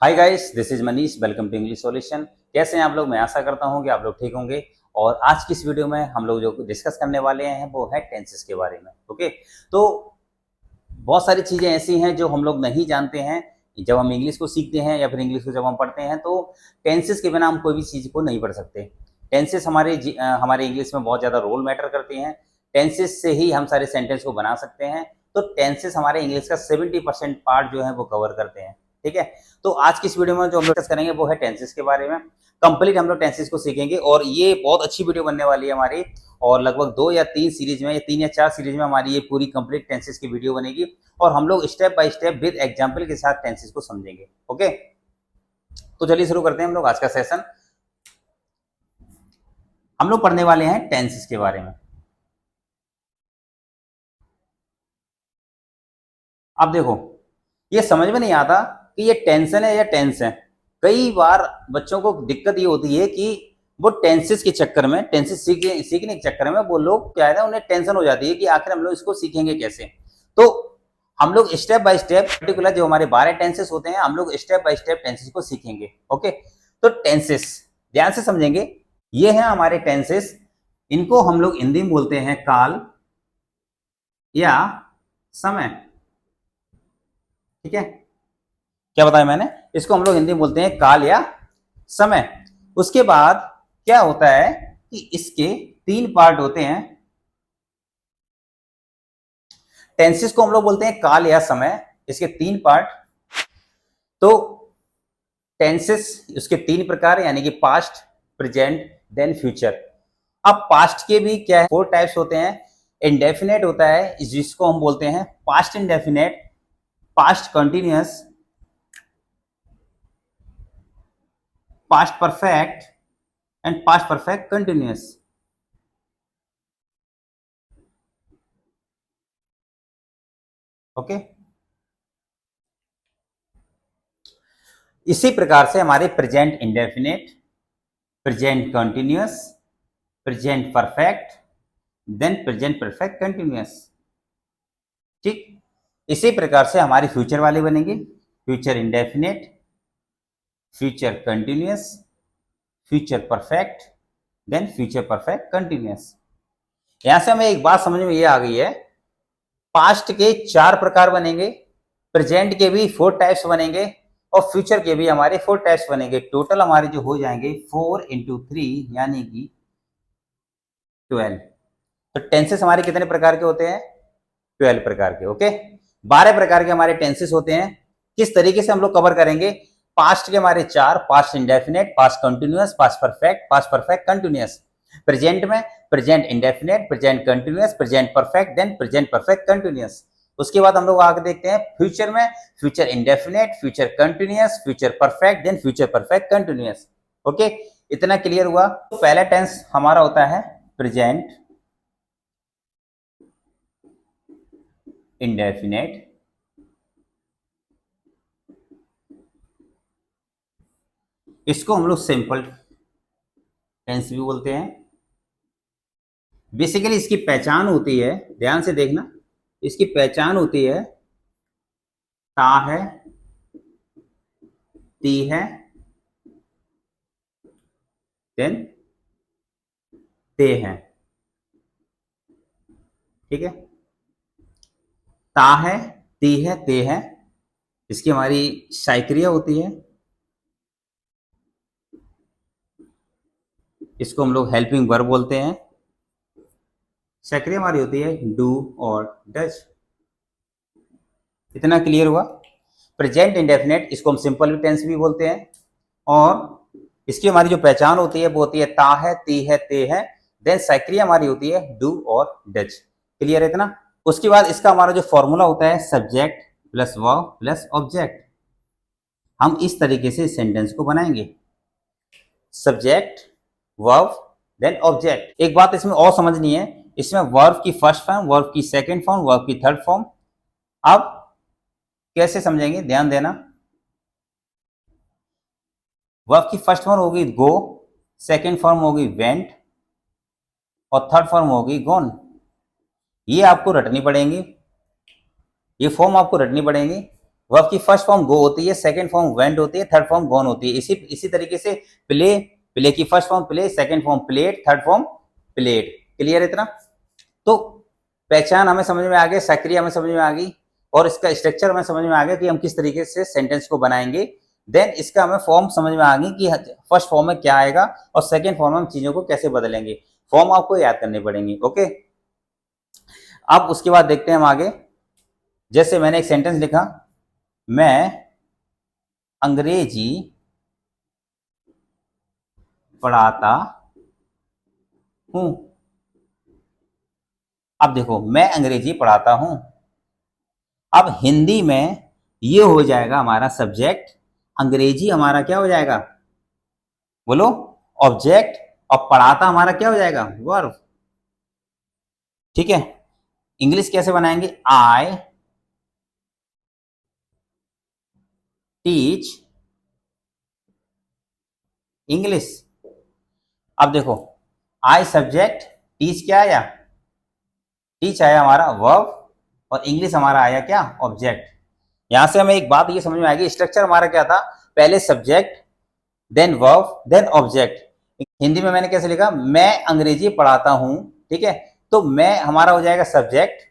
Hi guys, this is Manish. Welcome to English solution. कैसे हैं आप लोग? मैं आशा करता हूं कि आप लोग ठीक होंगे। और आज की इस वीडियो में हम लोग जो डिस्कस करने वाले हैं वो है टेंसेस के बारे में। ओके, तो बहुत सारी चीज़ें ऐसी हैं जो हम लोग नहीं जानते हैं। जब हम इंग्लिश को सीखते हैं या फिर इंग्लिश को जब हम पढ़ते हैं तो टेंसेस के बिना हम कोई भी चीज़ को नहीं पढ़ सकते। टेंसेस हमारे इंग्लिश में बहुत ज़्यादा रोल मैटर करते हैं। टेंसेस से ही हम सारे सेंटेंस को बना सकते हैं। तो टेंसेस हमारे इंग्लिश का 70% पार्ट जो है वो कवर करते हैं। ठीक है, तो आज की इस वीडियो में जो हम डिस्कस करेंगे वो है टेंसेस के बारे में। कंप्लीट हम लोग टेंसेस को सीखेंगे और ये बहुत अच्छी वीडियो बनने वाली है हमारी। और लगभग 2 या 3 सीरीज में या 3 या 4 सीरीज में हमारी ये पूरी कंप्लीट टेंसेस की वीडियो बनेगी और हम लोग step by step with example के साथ टेंसेस को समझेंगे। ओके, तो चलिए शुरू करते हैं हम लोग आज का सेशन। हम लोग पढ़ने वाले हैं टेंसेस के बारे में। अब देखो, ये समझ में नहीं आता कि ये टेंशन है या टेंस है। कई बार बच्चों को दिक्कत ये होती है कि वो टेंसेस के चक्कर में, टेंसेस सीखने के चक्कर में वो लोग क्या है ना, उन्हें टेंशन हो जाती है कि आखिर हम लोग इसको सीखेंगे कैसे। तो हम लोग स्टेप बाय स्टेप पर्टिकुलर जो हमारे 12 टेंसेस होते हैं, हम लोग स्टेप बाय स्टेप टेंसेस को सीखेंगे। ओके, तो टेंसेस ध्यान से समझेंगे। ये हैं हमारे टेंसेस। इनको हम लोग हिंदी में बोलते हैं काल या समय। ठीक है, क्या बताया मैंने? इसको हम लोग हिंदी में बोलते हैं काल या समय। उसके बाद क्या होता है कि इसके 3 पार्ट होते हैं। टेंसेस को हम लोग बोलते हैं काल या समय, इसके 3 पार्ट। तो टेंसेस उसके 3 प्रकार, यानी कि पास्ट, प्रेजेंट, देन फ्यूचर। अब पास्ट के भी क्या है, 4 टाइप्स होते हैं। इंडेफिनेट होता है जिसको हम बोलते हैं past indefinite, past continuous, past perfect and past perfect continuous. Okay, इसी प्रकार से हमारे present indefinite, present continuous, present perfect, then present perfect continuous. ठीक, इसी प्रकार से हमारे फ्यूचर वाले बनेंगे future indefinite, future continuous, future perfect, then future perfect continuous. यहां से हमें एक बात समझ में ये आ गई है, पास्ट के 4 प्रकार बनेंगे, प्रेजेंट के भी 4 टाइप्स बनेंगे और फ्यूचर के भी हमारे 4 टाइप्स बनेंगे। टोटल हमारे जो हो जाएंगे 4 × 3 यानी कि 12। तो टेंसेस हमारे कितने प्रकार के होते हैं? 12 प्रकार के। ओके, 12 प्रकार के हमारे टेंसेस होते हैं। किस तरीके से हम लोग कवर करेंगे? पास्ट के हमारे 4, past indefinite, past continuous, past perfect continuous. Present में present indefinite, present continuous, present perfect, then present perfect continuous. उसके बाद हम लोग आगे देखते हैं फ्यूचर में, future indefinite, future continuous, future perfect, then future perfect continuous. Okay, इतना क्लियर हुआ? तो पहला टेंस हमारा होता है प्रेजेंट इंडेफिनेट, इसको हम लोग सिंपल टेंस भी बोलते हैं। बेसिकली इसकी पहचान होती है, ध्यान से देखना, इसकी पहचान होती है ता है, ती है, देन ते है। ठीक है, ता है, ती है, ते है, इसकी हमारी साइक्रिया होती है। इसको हम लोग हेल्पिंग वर्ब बोलते हैं। साइक्रिया हमारी होती है डू और डज। इतना क्लियर हुआ? प्रेजेंट इंडेफिनेट, इसको हम सिंपल टेंस भी बोलते हैं और इसकी हमारी जो पहचान होती है वो होती है ता है, ती है, ते है, देन साइक्रिया हमारी होती है डू और डज। क्लियर है इतना? उसके बाद इसका हमारा जो फॉर्मूला होता है subject plus verb plus object. हम इस तरीके से सेंटेंस को बनाएंगे, सब्जेक्ट, वर्ब, देन ऑब्जेक्ट। एक बात इसमें और समझनी है, इसमें वर्ब की फर्स्ट फॉर्म, वर्ब की सेकंड फॉर्म, वर्ब की थर्ड फॉर्म। अब कैसे समझेंगे, ध्यान देना। वर्ब की फर्स्ट फॉर्म होगी गो, सेकंड फॉर्म होगी वेंट और थर्ड फॉर्म होगी गॉन। ये आपको रटनी पड़ेंगी, ये फॉर्म आपको रटनी पड़ेंगी। वर्ब की फर्स्ट फॉर्म गो होती है, सेकंड फॉर्म वेंट होती है, थर्ड फॉर्म गॉन होती है। इसी तरीके से प्ले, प्ले की first form play, second form played, third form played. Clear है इतना? तो पहचान हमें समझ में आ गई, सक्रिय हमें समझ में आ गई, और इसका स्ट्रक्चर हमें समझ में आ गया कि हम किस तरीके से सेंटेंस को बनाएंगे। देन इसका हमें फॉर्म समझ में आ गई कि फर्स्ट फॉर्म में क्या आएगा और सेकंड फॉर्म में हम चीजों को कैसे बदलेंगे। फॉर्म आपको याद करने पड़ेंगे। ओके, अब उसके बाद देखते हैं हम आगे। जैसे मैंने एक सेंटेंस लिखा, मैं अंग्रेजी पढ़ाता हूं। अब देखो, मैं अंग्रेजी पढ़ाता हूं। अब हिंदी में ये हो जाएगा हमारा सब्जेक्ट, अंग्रेजी हमारा क्या हो जाएगा, बोलो, ऑब्जेक्ट, और पढ़ाता हमारा क्या हो जाएगा, वर्ब। ठीक है, इंग्लिश कैसे बनाएंगे, आई टीच इंग्लिश। अब देखो, आई सब्जेक्ट, टीच क्या आया, टीच आया हमारा वर्ब, और इंग्लिश हमारा आया क्या, ऑब्जेक्ट। यहां से हमें एक बात ये समझ में आएगी, स्ट्रक्चर हमारा क्या था, पहले subject, then verb, then object. Hindi में मैंने कैसे लिखा, मैं अंग्रेजी पढ़ाता हूं। ठीक है, तो मैं हमारा हो जाएगा सब्जेक्ट,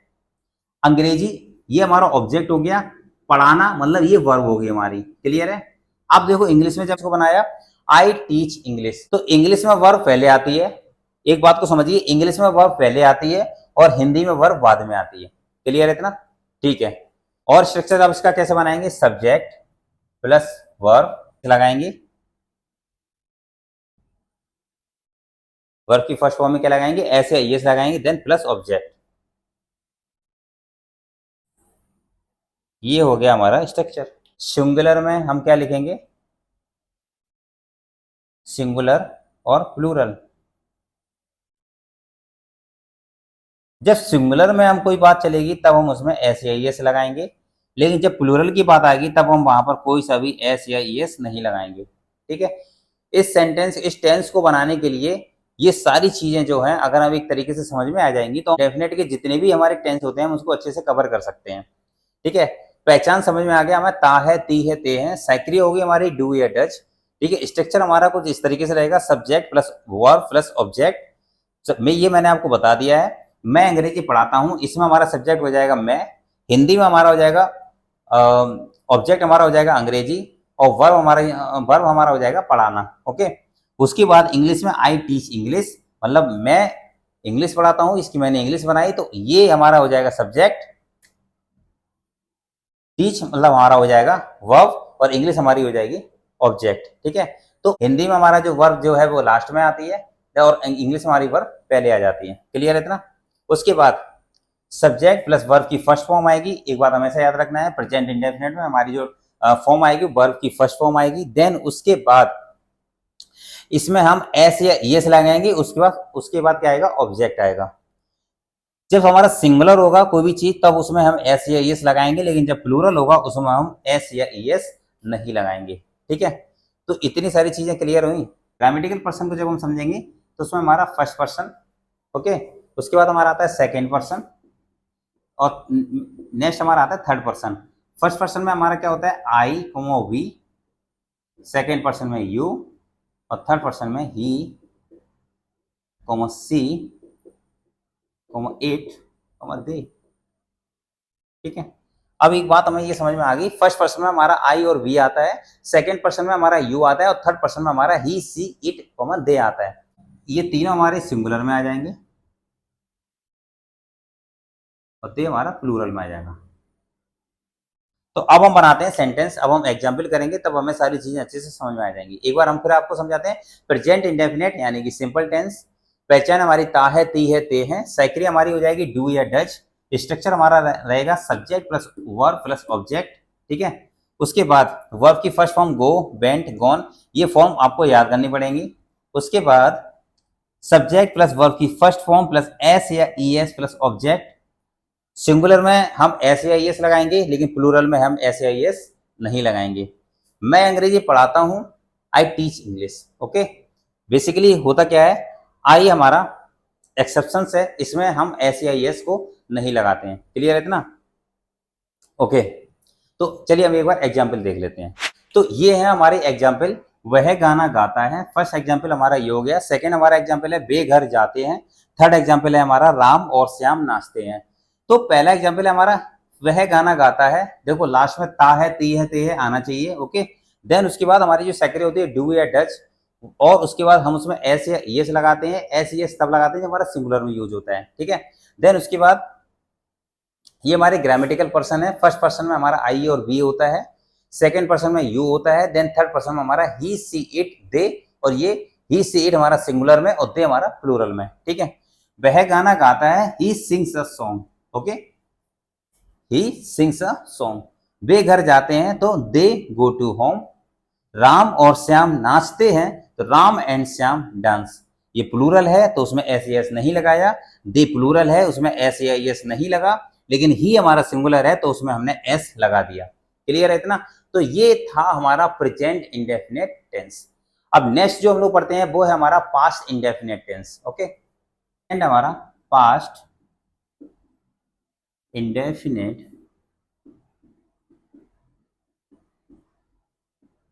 अंग्रेजी ये हमारा ऑब्जेक्ट हो गया, पढ़ाना मतलब ये वर्ब होगी हमारी। क्लियर है? अब देखो इंग्लिश में जब इसको बनाया, आई टीच इंग्लिश, तो इंग्लिश में वर्ब पहले आती है। एक बात को समझिए, इंग्लिश में वर्ब पहले आती है और हिंदी में वर्ब बाद में आती है। क्लियर है इतना? ठीक है, और स्ट्रक्चर अब इसका कैसे बनाएंगे, सब्जेक्ट प्लस वर्ब लगाएंगे, वर्ब की फर्स्ट फॉर्म में क्या लगाएंगे, ऐसे यस लगाएंगे, देन प्लस ऑब्जेक्ट। ये हो गया हमारा स्ट्रक्चर। सिंगुलर में हम क्या लिखेंगे, सिंगुलर और प्लूरल। जब सिंगुलर में हम कोई बात चलेगी तब हम उसमें एस या एस लगाएंगे, लेकिन जब प्लूरल की बात आएगी तब हम वहां पर कोई सा भी एस या एस नहीं लगाएंगे। ठीक है, इस सेंटेंस, इस टेंस को बनाने के लिए ये सारी चीजें जो हैं, अगर हम एक तरीके से समझ में आ जाएंगी तो डेफिनेट के जितने भी हमारे टेंस होते हैं हम उसको अच्छे से कवर कर सकते हैं। ठीक है, पहचान समझ में आ गया हमें, ता है, ती है, ते हैं। सक्रिय होगी हमारी डू या डच। ठीक है, स्ट्रक्चर हमारा कुछ इस तरीके से रहेगा, subject plus verb plus object. ये मैंने आपको बता दिया है। मैं अंग्रेजी पढ़ाता हूँ, इसमें हमारा सब्जेक्ट हो जाएगा मैं, हिंदी में हमारा हो जाएगा ऑब्जेक्ट हमारा हो जाएगा अंग्रेजी, और वर्ब हमारा हो जाएगा पढ़ाना। ओके, उसके बाद इंग्लिश में आई टीच इंग्लिश, मतलब मैं इंग्लिश पढ़ाता हूँ, इसकी मैंने इंग्लिश बनाई, तो ये हमारा हो जाएगा सब्जेक्ट, टीच मतलब हमारा हो जाएगा वर्ब, और इंग्लिश हमारी हो जाएगी ऑब्जेक्ट। ठीक है, तो हिंदी में हमारा जो वर्ब जो है वो लास्ट में आती है और इंग्लिश में हमारी वर्ब पहले आ जाती है। क्लियर है इतना? उसके बाद सब्जेक्ट प्लस वर्ब की फर्स्ट फॉर्म आएगी। एक बात हमेशा याद रखना है, प्रेजेंट इंडेफिनिट में हमारी जो फॉर्म आएगी वर्ब की फर्स्ट फॉर्म आएगी। देन उसके बाद इसमें हम एस या यस लगाएंगे, उसके बाद क्या आएगा, ऑब्जेक्ट आएगा। जब हमारा सिंगुलर होगा कोई भी चीज तब उसमें हम एस या एस लगाएंगे, लेकिन जब प्लूरल होगा उसमें हम एस या एस नहीं लगाएंगे। ठीक है, तो इतनी सारी चीजें क्लियर हुई। ग्रामेटिकल पर्सन को जब हम समझेंगे तो उसमें हमारा फर्स्ट पर्सन, ओके, उसके बाद हमारा आता है सेकेंड पर्सन, और नेक्स्ट हमारा आता है थर्ड पर्सन। फर्स्ट पर्सन में हमारा क्या होता है, I comma we, second person में यू, और थर्ड पर्सन में he comma she comma it comma they. ठीक है, अब एक बात हमें ये समझ में आ गई, फर्स्ट पर्सन में हमारा आई और वी आता है, सेकेंड पर्सन में हमारा यू आता है, और थर्ड पर्सन में हमारा ही सी इट कोमा दे आता है। ये तीनों हमारे सिंगुलर में आ जाएंगे और दे हमारा प्लूरल में आ जाएगा। तो अब हम बनाते हैं सेंटेंस, अब हम एग्जाम्पल करेंगे तब हमें सारी चीजें अच्छे से समझ में आ जाएंगी। एक बार हम फिर आपको समझाते हैं। प्रेजेंट इंडेफिनिट यानी कि सिंपल टेंस, पहचान हमारी ता है, ती है, ते हैं। सक्रिय हमारी हो जाएगी डू या डच। स्ट्रक्चर हमारा रहेगा subject plus verb plus object. ठीक है, उसके बाद वर्ब की फर्स्ट फॉर्म गो, वेंट, गॉन, ये फॉर्म आपको याद करनी पड़ेंगी। उसके बाद सब्जेक्ट प्लस वर्ब की फर्स्ट फॉर्म प्लस एस या E S plus object. Singular में हम एस या एस लगाएंगे, लेकिन प्लूरल में हम एस या एस नहीं लगाएंगे। मैं अंग्रेजी पढ़ाता हूं, I teach English. Okay, basically होता क्या है, आई हमारा एक्सेप्शन है, इसमें हम एस या एस को नहीं लगाते हैं। क्लियर है इतना? ओके, तो चलिए हम एक बार एग्जाम्पल देख लेते हैं। तो ये है हमारे एग्जाम्पल, वह गाना गाता है। फर्स्ट एग्जाम्पल हमारा ये हो गया। सेकेंड हमारा एग्जाम्पल है बेघर जाते हैं। थर्ड एग्जाम्पल है हमारा राम और श्याम नाचते हैं। तो पहला एग्जाम्पल है हमारा वह गाना गाता है। देखो लास्ट में ता है, ती है, ते है आना चाहिए। ओके, देन उसके बाद हमारी जो सेकेंड होती है डू या डच, और उसके बाद हम उसमें एस या यस लगाते हैं। एस यस तब लगाते हैं जब हमारा सिंगुलर में यूज होता है। ठीक है, देन उसके बाद ये हमारे ग्रामेटिकल पर्सन है। फर्स्ट पर्सन में हमारा आई और वी होता है, सेकेंड पर्सन में यू होता है, देन थर्ड पर्सन में हमारा ही, सी, इट, दे, और ये ही, सी, इट हमारा सिंगुलर में और दे हमारा प्लूरल में। ठीक है, वह गाना गाता है, he sings a song. Okay, he sings a song. वे घर जाते हैं तो they go to home. Ram और श्याम नाचते हैं तो राम एंड श्याम डांस। ये प्लूरल है तो उसमें एस एस नहीं लगाया। दे प्लूरल है उसमें एस या एस नहीं लगा, लेकिन ही हमारा सिंगुलर है तो उसमें हमने एस लगा दिया। क्लियर है इतना? तो ये था हमारा प्रेजेंट इंडेफिनिट टेंस। अब नेक्स्ट जो हम लोग पढ़ते हैं वो है हमारा past indefinite tense. Okay, and हमारा पास्ट इंडेफिनिट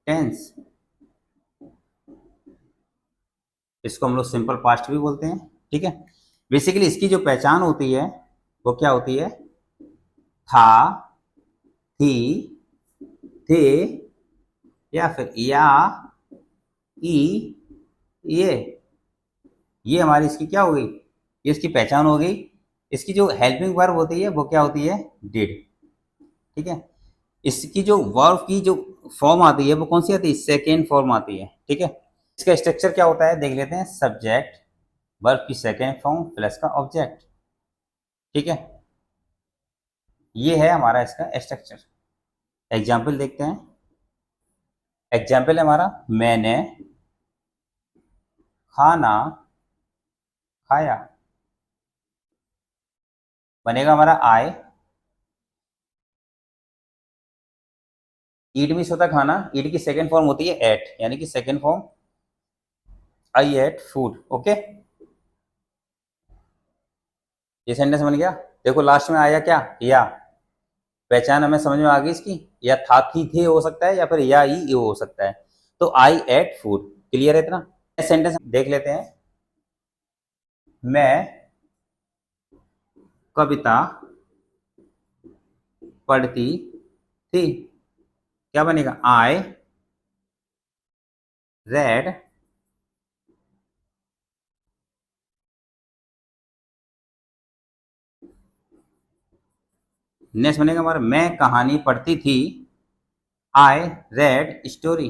टेंस, इसको हम लोग सिंपल पास्ट भी बोलते हैं। ठीक है, बेसिकली इसकी जो पहचान होती है वो क्या होती है? था, थी, थे, या फिर या, ई, ये हमारी इसकी क्या हो गई? ये इसकी पहचान हो गई। इसकी जो हेल्पिंग वर्ब होती है वो क्या होती है? डिड। ठीक है, इसकी जो वर्ब की जो फॉर्म आती है वो कौन सी आती है? सेकेंड फॉर्म आती है। ठीक है, इसका स्ट्रक्चर क्या होता है देख लेते हैं। सब्जेक्ट, वर्ब की सेकेंड फॉर्म प्लस का ऑब्जेक्ट। ठीक है, ये है हमारा इसका स्ट्रक्चर। एग्जाम्पल देखते हैं। एग्जाम्पल है हमारा मैंने खाना खाया। बनेगा हमारा आई, ईट मिस होता है खाना, ईट की सेकेंड फॉर्म होती है एट, यानी कि second form I eight food. Okay, ये सेंटेंस बन गया। देखो लास्ट में आया क्या? या। पहचान हमें समझ में आ गई इसकी। या था, थी, थे हो सकता है, या फिर या ई हो सकता है। तो आई एट फूड। क्लियर है इतना? सेंटेंस देख लेते हैं। मैं कविता पढ़ती थी। क्या बनेगा? आई रेड नेक्स्ट बनेगा हमारा मैं कहानी पढ़ती थी। I read story.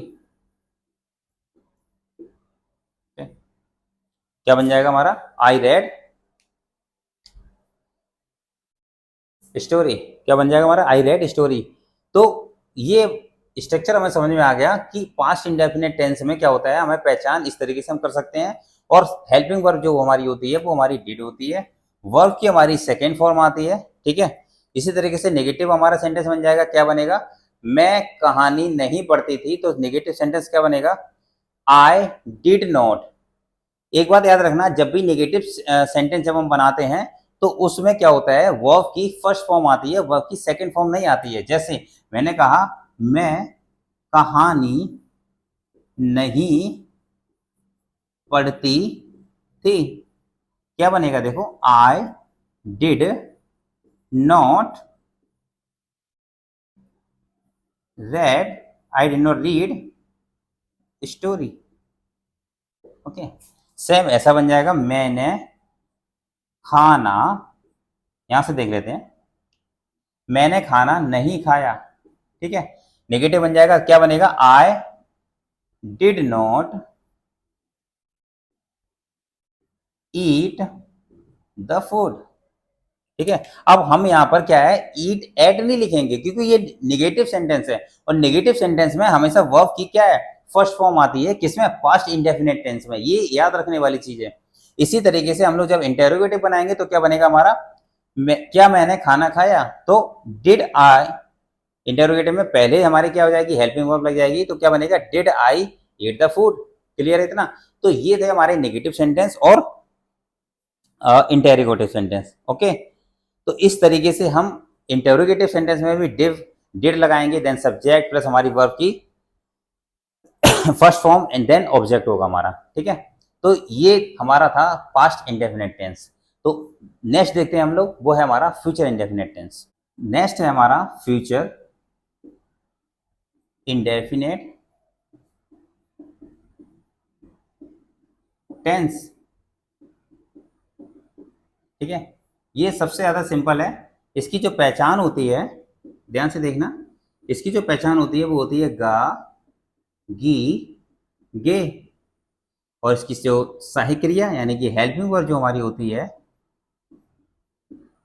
क्या बन जाएगा हमारा? I read story. क्या बन जाएगा हमारा? I read story. तो ये स्ट्रक्चर हमें समझ में आ गया कि पास्ट इंडेफिनिट टेंस में क्या होता है। हमें पहचान इस तरीके से हम कर सकते हैं। और हेल्पिंग वर्ब जो हमारी होती है वो हमारी डिड होती है। वर्ब की हमारी सेकेंड फॉर्म आती है। ठीक है, इसी तरीके से नेगेटिव हमारा सेंटेंस बन जाएगा। क्या बनेगा? मैं कहानी नहीं पढ़ती थी, तो नेगेटिव सेंटेंस क्या बनेगा? I did not. एक बात याद रखना, जब भी नेगेटिव सेंटेंस जब हम बनाते हैं तो उसमें क्या होता है? वर्ब की फर्स्ट फॉर्म आती है, वर्ब की सेकंड फॉर्म नहीं आती है। जैसे मैंने कहा मैं कहानी नहीं पढ़ती थी। क्या बनेगा? देखो I did not red, I did not read story. Okay, same ऐसा बन जाएगा मैंने खाना, यहां से देख लेते हैं, मैंने खाना नहीं खाया। ठीक है, नेगेटिव बन जाएगा। क्या बनेगा? I did not eat the food. ठीक है, अब हम यहां पर क्या है? ईट एट नहीं लिखेंगे क्योंकि ये नेगेटिव सेंटेंस है, और नेगेटिव सेंटेंस में हमेशा वर्ब की क्या है? फर्स्ट फॉर्म आती है। किसमें? पास्ट इंडेफिनिट टेंस में। ये याद रखने वाली चीज है। इसी तरीके से हम लोग जब इंटेरोगेटिव बनाएंगे तो क्या बनेगा हमारा? क्या मैंने खाना खाया? तो डिड आई, इंटेरोगेटिव में पहले हमारे क्या हो जाएगी? हेल्पिंग वर्ब लग जाएगी। तो क्या बनेगा? Did I eat the food. Clear है इतना? तो ये थे हमारे नेगेटिव सेंटेंस और इंटेरोगेटिव सेंटेंस। ओके, तो इस तरीके से हम इंटेरोगेटिव सेंटेंस में भी डिव डिड लगाएंगे, देन सब्जेक्ट प्लस हमारी वर्ब की first form and then object होगा हमारा, ठीक है। तो ये हमारा था पास्ट इंडेफिनिट टेंस। तो नेक्स्ट देखते हैं हम लोग, वो है हमारा फ्यूचर इंडेफिनिट टेंस। नेक्स्ट है हमारा फ्यूचर इंडेफिनिट टेंस, ठीक है। ये सबसे ज्यादा सिंपल है। इसकी जो पहचान होती है, ध्यान से देखना, इसकी जो पहचान होती है वो होती है गा, गी, गे, और इसकी जो सहायक क्रिया यानी कि हेल्पिंग वर्ब जो हमारी होती है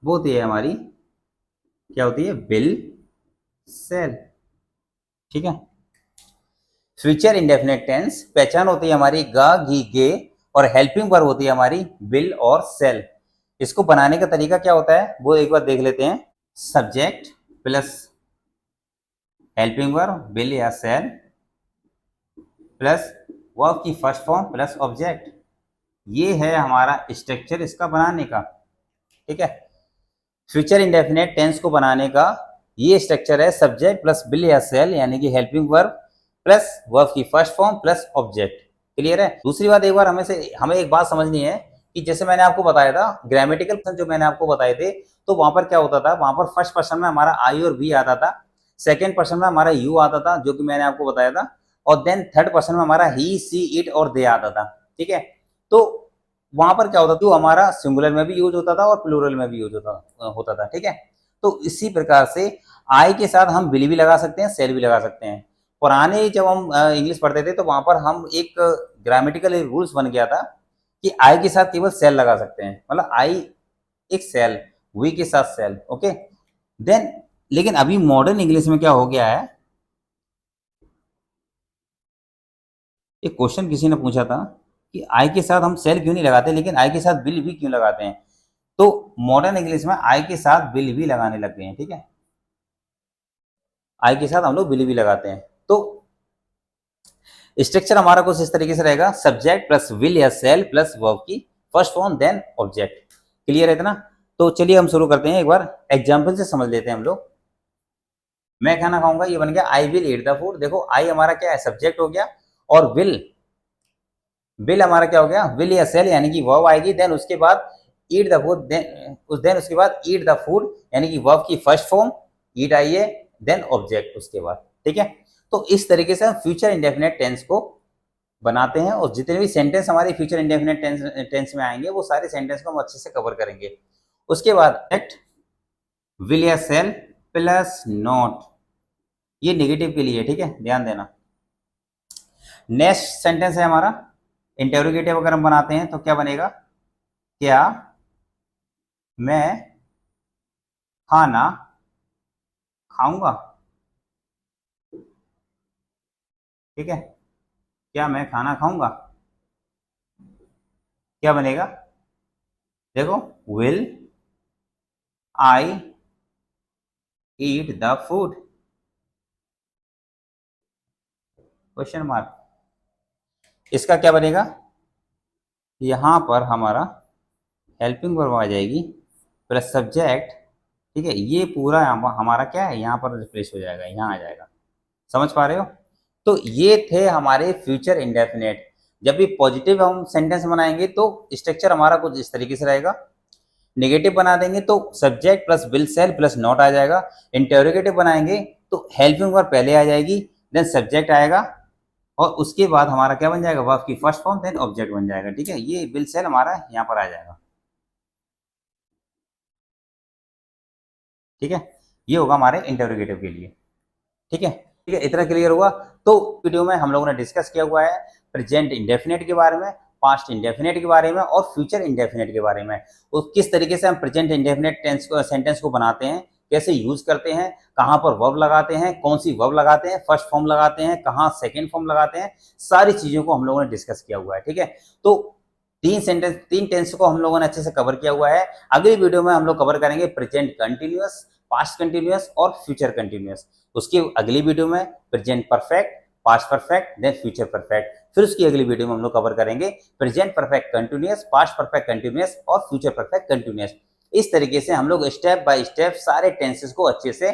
वो होती है हमारी, क्या होती है, विल, सेल, ठीक है। फ्यूचर इंडेफिनिट टेंस पहचान होती है हमारी गा, गी, गे, और हेल्पिंग वर्ब होती है हमारी विल और सेल। इसको बनाने का तरीका क्या होता है वो एक बार देख लेते हैं। Subject plus helping verb will या सेल प्लस वर्ब की फर्स्ट फॉर्म प्लस ऑब्जेक्ट, ये है हमारा स्ट्रक्चर इसका बनाने का, ठीक है। फ्यूचर इंडेफिनिट टेंस को बनाने का ये स्ट्रक्चर है, सब्जेक्ट प्लस विल या सेल यानी कि हेल्पिंग वर्ब प्लस वर्ब की first form plus object. Clear है। दूसरी बात एक बार हमें एक बात समझनी है कि जैसे मैंने आपको बताया था ग्रामेटिकल जो मैंने आपको बताए थे, तो वहां पर क्या होता था, वहां पर फर्स्ट पर्सन में हमारा आई और वी आता था, सेकेंड पर्सन में हमारा यू आता था जो कि मैंने आपको बताया था, और देन थर्ड पर्सन में हमारा ही, सी, इट और दे आता था, ठीक है। तो वहां पर क्या होता था, जो हमारा सिंगुलर में भी यूज होता था और प्लूरल में भी यूज होता था, ठीक है। तो इसी प्रकार से आई के साथ हम विल भी लगा सकते हैं, सेल भी लगा सकते हैं। पुराने जब हम इंग्लिश पढ़ते थे तो वहां पर हम एक ग्रामेटिकल रूल्स बन गया था कि आई के साथ केवल सेल लगा सकते हैं, मतलब आई एक सेल, वी के साथ सेल, ओके। देन लेकिन अभी मॉडर्न इंग्लिश में क्या हो गया है, एक क्वेश्चन किसी ने पूछा था कि आई के साथ हम सेल क्यों नहीं लगाते लेकिन आई के साथ विल भी क्यों लगाते हैं। तो मॉडर्न इंग्लिश में आई के साथ विल भी लगाने लग गए हैं, ठीक है। आई के साथ हम लोग विल भी लगाते हैं। तो स्ट्रक्चर हमारा कुछ इस तरीके से रहेगा, सब्जेक्ट प्लस विल या सेल प्लस वर्ब की first form then object. Clear है इतना। तो चलिए हम शुरू करते हैं, एक बार एग्जाम्पल से समझ लेते हैं हम लोग। मैं खाना खाऊंगा, ये बन गया I will eat the food. देखो आई हमारा क्या है, सब्जेक्ट हो गया, और विल हमारा क्या हो गया, विल या सेल यानी कि वर्ब आएगी, देन उसके बाद ईट द फूड, देन उसके बाद ईट द फूड यानी कि वर्ब की फर्स्ट फॉर्म ईट आई है, देन ऑब्जेक्ट उसके बाद, ठीक है। तो इस तरीके से हम फ्यूचर इंडेफिनिट टेंस को बनाते हैं, और जितने भी सेंटेंस हमारे फ्यूचर इंडेफिनिट टेंस में आएंगे वो सारे सेंटेंस को हम अच्छे से कवर करेंगे। उसके बाद एक्ट विल या सेल प्लस नॉट, ये नेगेटिव के लिए, ठीक है, ध्यान देना। नेक्स्ट सेंटेंस है हमारा इंटेरोगेटिव, अगर हम बनाते हैं तो क्या बनेगा, क्या मैं खाना खाऊंगा, ठीक है, क्या मैं खाना खाऊंगा, क्या बनेगा, देखो will I eat the food, question mark. इसका क्या बनेगा, यहां पर हमारा हेल्पिंग वर्ब आ जाएगी प्लस सब्जेक्ट, ठीक है, ये पूरा हमारा क्या है, यहाँ पर रिप्लेस हो जाएगा, यहाँ आ जाएगा। समझ पा रहे हो। तो ये थे हमारे फ्यूचर इंडेफिनेट। जब भी पॉजिटिव हम सेंटेंस बनाएंगे तो स्ट्रक्चर हमारा कुछ इस तरीके से रहेगा, नेगेटिव बना देंगे तो subject plus will sell plus not आ जाएगा, इंटेरोगेटिव बनाएंगे तो हेल्पिंग वर्ब पहले आ जाएगी, देन सब्जेक्ट आएगा, और उसके बाद हमारा क्या बन जाएगा, वर्ब की फर्स्ट फॉर्म देन ऑब्जेक्ट बन जाएगा, ठीक है। ये विल सेल हमारा यहाँ पर आ जाएगा, ठीक है। ये होगा हमारे इंटेरोगेटिव के लिए, ठीक है। ठीक है, इतना क्लियर हुआ। तो वीडियो में हम लोगों ने डिस्कस किया हुआ है प्रेजेंट इंडेफिनिट के बारे में, पास्ट इंडेफिनिट के बारे में और फ्यूचर इंडेफिनिट के बारे में। वो किस तरीके से हम प्रेजेंट इंडेफिनिट टेंस को, सेंटेंस को बनाते हैं, कैसे यूज करते हैं, कहाँ पर वर्ब लगाते हैं, कौन सी वर्ब लगाते हैं, फर्स्ट फॉर्म लगाते हैं, कहाँ सेकेंड फॉर्म लगाते हैं, सारी चीजों को हम लोगों ने डिस्कस किया हुआ है, ठीक है। तो तीन टेंस को हम लोगों ने अच्छे से कवर किया हुआ है। अगली वीडियो में हम लोग कवर करेंगे प्रेजेंट कंटिन्यूअस, पास्ट कंटिन्यूअस और फ्यूचर कंटिन्यूअस। उसकी अगली वीडियो में present perfect, past perfect, then future perfect. फिर उसकी अगली वीडियो में हम लोग कवर करेंगे present perfect continuous, past perfect continuous और फ्यूचर परफेक्ट कंटिन्यूअस। इस तरीके से हम लोग स्टेप बाय स्टेप सारे टेंसेस को अच्छे से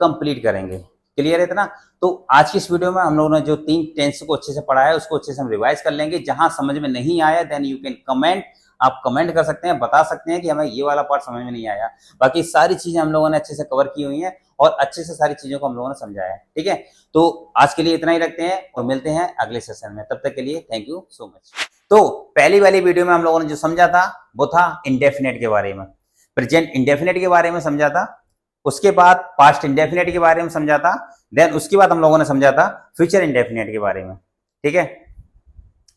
कंप्लीट करेंगे। क्लियर है इतना? तो आज की इस वीडियो में हम लोगों ने जो 3 टेंस को अच्छे से पढ़ा है उसको अच्छे से हम रिवाइज कर लेंगे। जहां समझ में नहीं आया देन यू कैन कमेंट, आप कमेंट कर सकते हैं, बता सकते हैं कि हमें ये वाला पार्ट समझ में नहीं आया। बाकी सारी चीजें हम लोगों ने अच्छे से कवर की हुई हैं और अच्छे से सारी चीजों को हम लोगों ने समझाया है। ठीक है, तो आज के लिए इतना ही रखते हैं और मिलते हैं अगले सेशन में। तब तक के लिए थैंक यू सो मच। तो पहली वाली वीडियो में हम लोगों ने जो समझा था वो था इंडेफिनेट के बारे में, प्रेजेंट इंडेफिनेट के बारे में समझा था। उसके बाद पास्ट इंडेफिनेट के बारे में समझा था। देन उसके बाद हम लोगों ने समझा था फ्यूचर इंडेफिनेट के बारे में। ठीक है,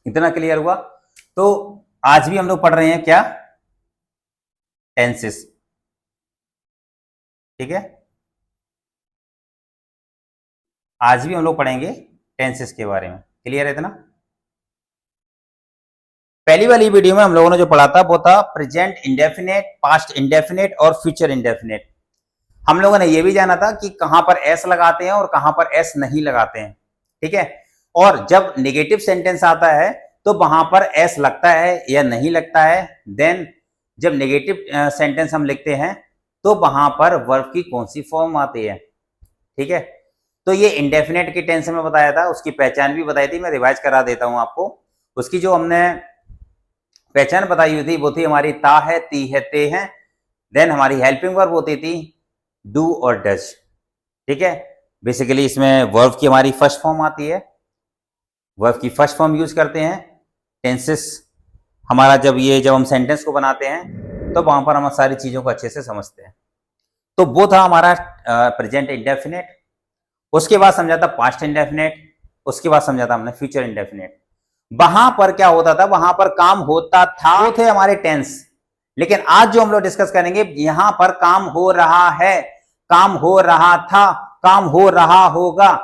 इतना क्लियर हुआ? तो आज भी हम लोग पढ़ रहे हैं क्या? टेंसेस। ठीक है, आज भी हम लोग पढ़ेंगे टेंसेस के बारे में। क्लियर है इतना? पहली वाली वीडियो में हम लोगों ने जो पढ़ा था वो था प्रेजेंट इंडेफिनेट, पास्ट इंडेफिनेट और फ्यूचर इंडेफिनेट। हम लोगों ने यह भी जाना था कि कहां पर एस लगाते हैं और कहां पर एस नहीं लगाते हैं। ठीक है, और जब नेगेटिव सेंटेंस आता है तो वहां पर एस लगता है या नहीं लगता है। देन जब नेगेटिव सेंटेंस हम लिखते हैं तो वहां पर वर्ब की कौन सी फॉर्म आती है। ठीक है, तो ये इंडेफिनेट की टेंस में बताया था, उसकी पहचान भी बताई थी। मैं रिवाइज करा देता हूं आपको। उसकी जो हमने पहचान बताई हुई थी वो थी हमारी ता है, ती है, ते है। देन हमारी हेल्पिंग वर्ब होती थी डू और डज। ठीक है, बेसिकली इसमें वर्ब की हमारी फर्स्ट फॉर्म आती है, वर्ब की फर्स्ट फॉर्म यूज करते हैं। टेंसेस हमारा जब हम सेंटेंस को बनाते हैं तो वहां पर हम सारी चीजों को अच्छे से समझते हैं। तो वो था हमारा प्रेजेंट इंडेफिनेट। उसके बाद समझा था पास्ट इंडेफिनेट, उसके बाद समझा था हमने फ्यूचर इंडेफिनेट। वहां पर क्या होता था, वहां पर काम होता था, वो थे हमारे टेंस। लेकिन आज जो हम लोग डिस्कस करेंगे, यहां पर काम हो रहा है, काम हो रहा था, काम हो रहा होगा।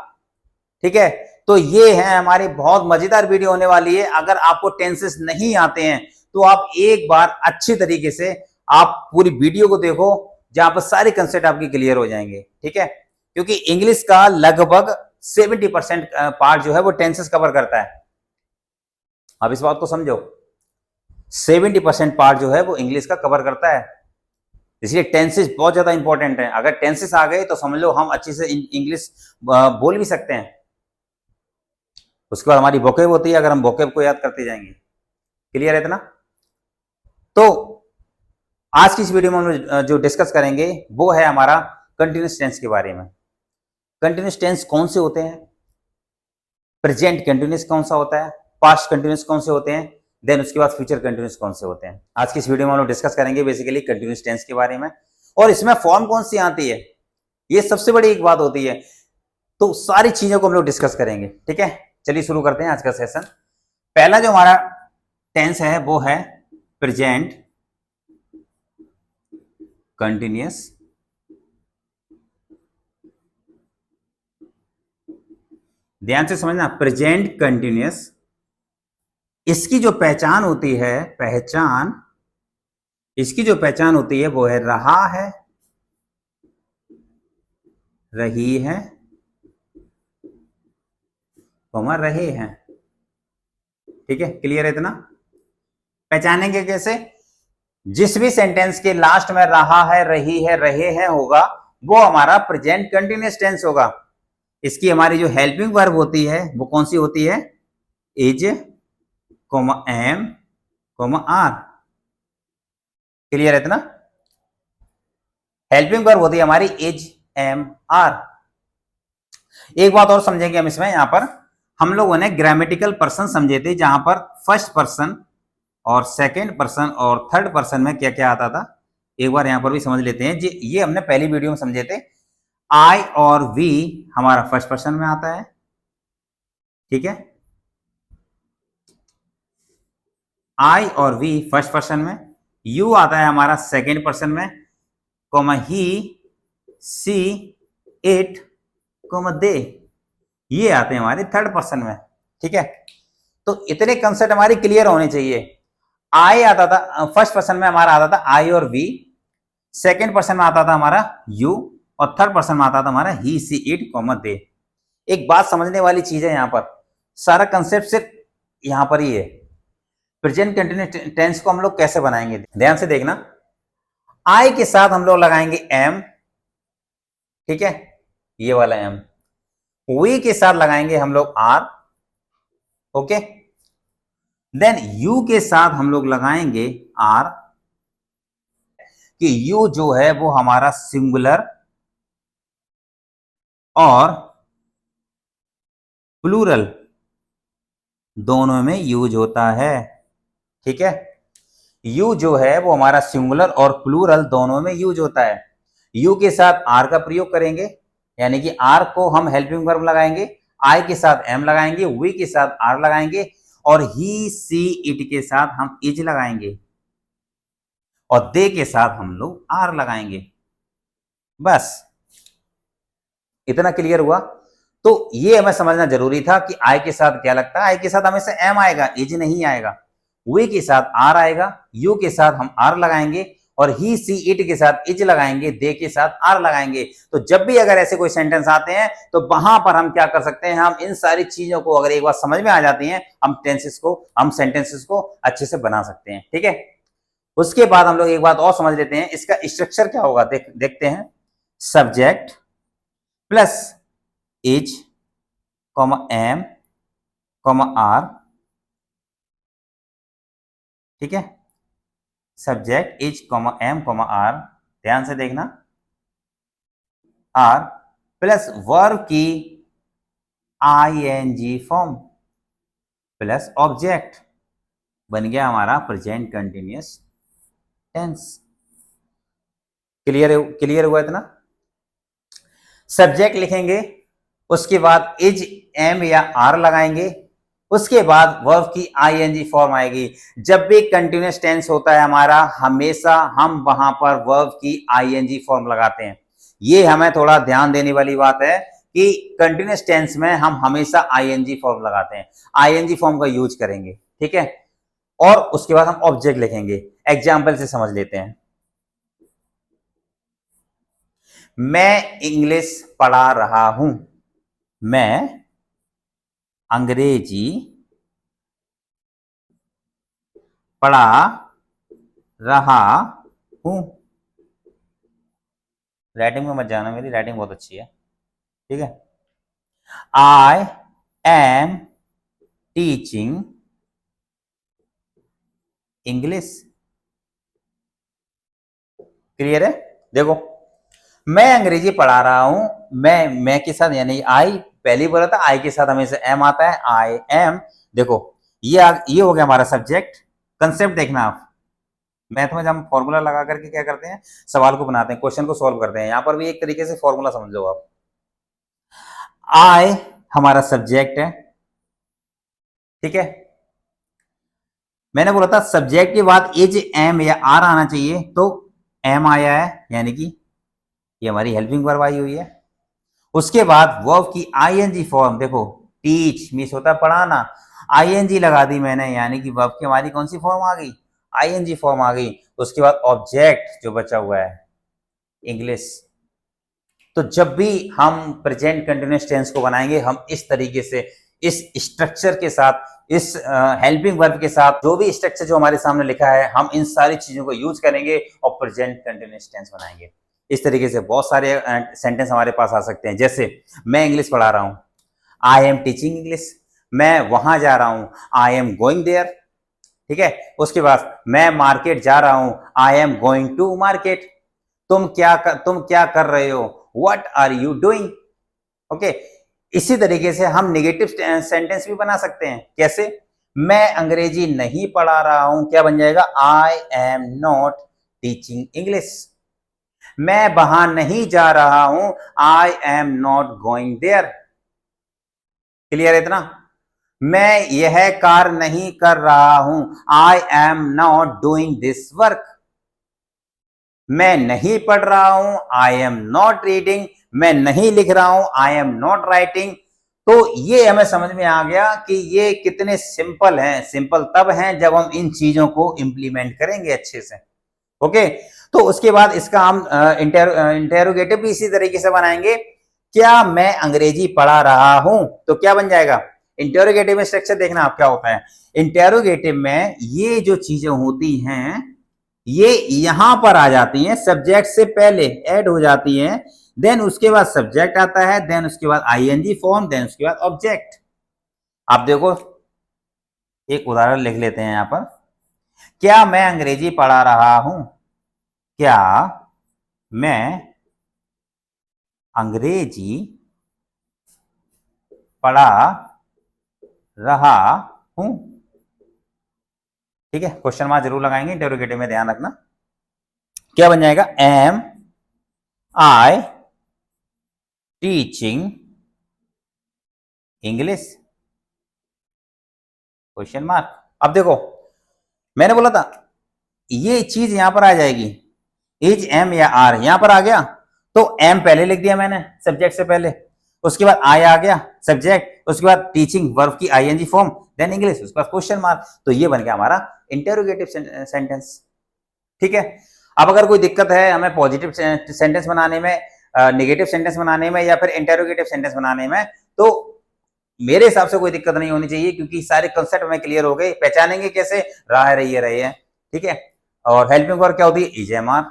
ठीक है, तो ये है हमारी बहुत मजेदार वीडियो होने वाली है। अगर आपको टेंसेस नहीं आते हैं तो आप एक बार अच्छी तरीके से आप पूरी वीडियो को देखो, जहां पर सारे कंसेप्ट आपकी क्लियर हो जाएंगे। ठीक है, क्योंकि इंग्लिश का लगभग 70% पार्ट जो है वो टेंसेस कवर करता है। आप इस बात को समझो, 70% पार्ट जो है वो इंग्लिश का कवर करता है। इसलिए टेंसेस बहुत ज्यादा इंपॉर्टेंट है। अगर टेंसेस आ गए तो समझ लो हम अच्छे से इंग्लिश बोल भी सकते हैं। उसके बाद हमारी वोकेब होती है, अगर हम वोकेब को याद करते जाएंगे। क्लियर है इतना? तो आज की इस वीडियो में हम जो डिस्कस करेंगे वो है हमारा कंटिन्यूस टेंस के बारे में। कंटिन्यूस टेंस कौन से होते हैं, प्रेजेंट कंटिन्यूस कौन सा होता है, पास्ट कंटिन्यूस कौन से होते हैं, देन उसके बाद फ्यूचर कंटिन्यूस कौन से होते हैं। आज की इस वीडियो में हम लोग डिस्कस करेंगे बेसिकली कंटिन्यूस टेंस के बारे में। और इसमें फॉर्म कौन सी आती है, ये सबसे बड़ी एक बात होती है। तो सारी चीजों को हम लोग डिस्कस करेंगे। ठीक है, चलिए शुरू करते हैं आज का सेशन। पहला जो हमारा टेंस है वो है प्रेजेंट कंटिन्यूस। ध्यान से समझना, प्रेजेंट कंटिन्यूस, इसकी जो पहचान होती है, इसकी जो पहचान होती है वो है रहा है, रही है, रहे हैं। ठीक है, क्लियर है इतना? पहचानेंगे कैसे? जिस भी सेंटेंस के लास्ट में रहा है, रही है, रहे हैं होगा वो हमारा प्रेजेंट कंटिन्यूस टेंस होगा। इसकी हमारी जो हेल्पिंग वर्ब होती है वो कौन सी होती है? Is, M, are. क्लियर है इतना? हेल्पिंग वर्ब होती है हमारी इज, एम, आर। एक बात और समझेंगे हम इसमें, यहां पर हम लोगों ने ग्रामेटिकल पर्सन समझे थे, जहां पर फर्स्ट पर्सन और सेकंड पर्सन और थर्ड पर्सन में क्या क्या आता था। एक बार यहां पर भी समझ लेते हैं। ये हमने पहली वीडियो में समझे थे। आई और वी हमारा फर्स्ट पर्सन में आता है। ठीक है, आई और वी फर्स्ट पर्सन में, यू आता है हमारा सेकंड पर्सन में, comma he, she, it, comma they, ये आते हैं हमारे थर्ड पर्सन में। ठीक है, तो इतने कंसेप्ट हमारी क्लियर होने चाहिए। आई आता था फर्स्ट पर्सन में, हमारा आता था आई और वी, सेकंड पर्सन में आता था हमारा यू, और थर्ड पर्सन में आता था हमारा ही, सी, इट, कोमा दे। एक बात समझने वाली चीज है, यहां पर सारा कंसेप्ट सिर्फ यहां पर ही है। प्रेजेंट कंटिन्यूस टेंस को हम लोग कैसे बनाएंगे, ध्यान से देखना। आई के साथ हम लोग लगाएंगे एम। ठीक है, ये वाला एम। वी के साथ लगाएंगे हम लोग आर, ओके। देन यू के साथ हम लोग लगाएंगे आर, कि यू जो है वो हमारा सिंगुलर और प्लूरल दोनों में यूज होता है, ठीक है। यू जो है वो हमारा सिंगुलर और प्लूरल दोनों में यूज होता है। यू के साथ आर का प्रयोग करेंगे, यानी कि आर को हम हेल्पिंग वर्ब लगाएंगे, आई के साथ एम लगाएंगे, वी के साथ आर लगाएंगे, और ही सी इट के साथ हम इज लगाएंगे, और दे के साथ हम लोग आर लगाएंगे। बस इतना क्लियर हुआ। तो ये हमें समझना जरूरी था कि आई के साथ क्या लगता है। आई के साथ हमेशा एम आएगा, इज नहीं आएगा। वी के साथ आर आएगा, यू के साथ हम आर लगाएंगे, और ही सी इट के साथ इज लगाएंगे, दे के साथ आर लगाएंगे। तो जब भी अगर ऐसे कोई सेंटेंस आते हैं तो वहां पर हम क्या कर सकते हैं, हम इन सारी चीजों को अगर एक बार समझ में आ जाती हैं, हम सेंटेंसेस को अच्छे से बना सकते हैं, ठीक है। उसके बाद हम लोग एक बात और समझ लेते हैं, इसका स्ट्रक्चर क्या होगा, देखते हैं। Subject plus is comma am comma are, ठीक है। Subject is comma am comma are, ध्यान से देखना, आर प्लस वर्ब की आईएनजी फॉर्म प्लस ऑब्जेक्ट, बन गया हमारा प्रेजेंट कंटिन्यूअस टेंस। क्लियर हुआ इतना। सब्जेक्ट लिखेंगे, उसके बाद इज एम या आर लगाएंगे, उसके बाद वर्ब की आईएनजी फॉर्म आएगी। जब भी कंटिन्यूअस टेंस होता है हमारा, हमेशा हम वहां पर वर्ब की आईएनजी फॉर्म लगाते हैं। ये हमें थोड़ा ध्यान देने वाली बात है कि कंटिन्यूअस टेंस में हम हमेशा आईएनजी फॉर्म लगाते हैं, आईएनजी फॉर्म का यूज करेंगे, ठीक है। और उसके बाद हम ऑब्जेक्ट लिखेंगे। एग्जाम्पल से समझ लेते हैं। मैं इंग्लिश पढ़ा रहा हूं, मैं अंग्रेजी पढ़ा रहा हूं। राइटिंग में मत जाना, मेरी राइटिंग बहुत अच्छी है, ठीक है। I am teaching English. Clear है। देखो, मैं अंग्रेजी पढ़ा रहा हूं, मैं के साथ यानी आई पहले बोला था, आई के साथ हमेशा एम आता है, आई एम। देखो ये हो गया हमारा सब्जेक्ट। कंसेप्ट देखना आप, मैथ में जब हम फॉर्मूला लगा करके क्या करते हैं, सवाल को बनाते हैं, क्वेश्चन को सॉल्व करते हैं। यहां पर भी एक तरीके से फॉर्मूला समझ लो आप। आई हमारा सब्जेक्ट है, ठीक है। मैंने बोला था सब्जेक्ट के बाद इज एम या आर आना चाहिए, तो एम आया है, यानी कि ये हमारी हेल्पिंग वर्ब आई हुई है। उसके बाद वर्ब की आईएनजी फॉर्म, देखो टीच मीन्स होता है पढ़ाना, आईएनजी लगा दी मैंने, यानी कि वर्ब की हमारी कौन सी फॉर्म आ गई, आईएनजी फॉर्म आ गई। उसके बाद ऑब्जेक्ट जो बचा हुआ है इंग्लिश। तो जब भी हम प्रेजेंट कंटिन्यूअस टेंस को बनाएंगे, हम इस तरीके से, इस स्ट्रक्चर के साथ, इस हेल्पिंग वर्ब के साथ, जो भी स्ट्रक्चर जो हमारे सामने लिखा है, हम इन सारी चीजों को यूज करेंगे और प्रेजेंट कंटिन्यूअस टेंस बनाएंगे। इस तरीके से बहुत सारे सेंटेंस हमारे पास आ सकते हैं। जैसे मैं इंग्लिश पढ़ा रहा हूं, आई एम टीचिंग इंग्लिश। मैं वहां जा रहा हूं, आई एम गोइंग देयर, ठीक है। उसके बाद मैं मार्केट जा रहा हूं, I am going to market. तुम क्या कर रहे हो, what are you doing, okay. इसी तरीके से हम नेगेटिव सेंटेंस भी बना सकते हैं। कैसे, मैं अंग्रेजी नहीं पढ़ा रहा हूं, क्या बन जाएगा, I am not teaching English. मैं वहां नहीं जा रहा हूं, I am not going there. Clear है इतना। मैं यह कार्य नहीं कर रहा हूं, I am not doing this work. मैं नहीं पढ़ रहा हूं, आई एम नॉट रीडिंग। मैं नहीं लिख रहा हूं, आई एम नॉट राइटिंग। तो ये हमें समझ में आ गया कि ये कितने सिंपल हैं। सिंपल तब हैं जब हम इन चीजों को इंप्लीमेंट करेंगे अच्छे से, ओके। तो उसके बाद इसका हम इंटेरोगेटिव भी इसी तरीके से बनाएंगे। क्या मैं अंग्रेजी पढ़ा रहा हूं, तो क्या बन जाएगा, इंटेरोगेटिव में स्ट्रक्चर देखना आप क्या होता है। इंटेरोगेटिव में ये जो चीजें होती हैं, ये यहां पर आ जाती हैं, सब्जेक्ट से पहले ऐड हो जाती हैं। देन उसके बाद सब्जेक्ट आता है, देन उसके बाद आईएनजी फॉर्म, देन उसके बाद ऑब्जेक्ट। आप देखो एक उदाहरण लिख लेते हैं यहां पर। क्या मैं अंग्रेजी पढ़ा रहा हूं? क्या मैं अंग्रेजी पढ़ा रहा हूं? ठीक है, क्वेश्चन मार्क जरूर लगाएंगे, इंटरोगेटिव में ध्यान रखना। क्या बन जाएगा? Am I teaching English? Question mark. अब देखो मैंने बोला था ये चीज यहां पर आ जाएगी, इज एम या आर यहां पर आ गया, तो एम पहले लिख दिया मैंने सब्जेक्ट से पहले, उसके बाद आई आ गया सब्जेक्ट, उसके बाद टीचिंग वर्ब की आईएनजी फॉर्म, देन इंग्लिश, उसके बाद क्वेश्चन मार्क। तो ये बन गया हमारा इंटरोगेटिव सेंटेंस। ठीक है, अब अगर कोई दिक्कत है हमें पॉजिटिव सेंटेंस बनाने में, नेगेटिव सेंटेंस बनाने में, या फिर इंटरोगेटिव सेंटेंस बनाने में, तो मेरे हिसाब से कोई दिक्कत नहीं होनी चाहिए, क्योंकि सारे कंसेप्ट में क्लियर हो गए। पहचानेंगे कैसे? रहा है, रही है। ठीक है, और हेल्पिंग वर्ब क्या होती है? Is M R.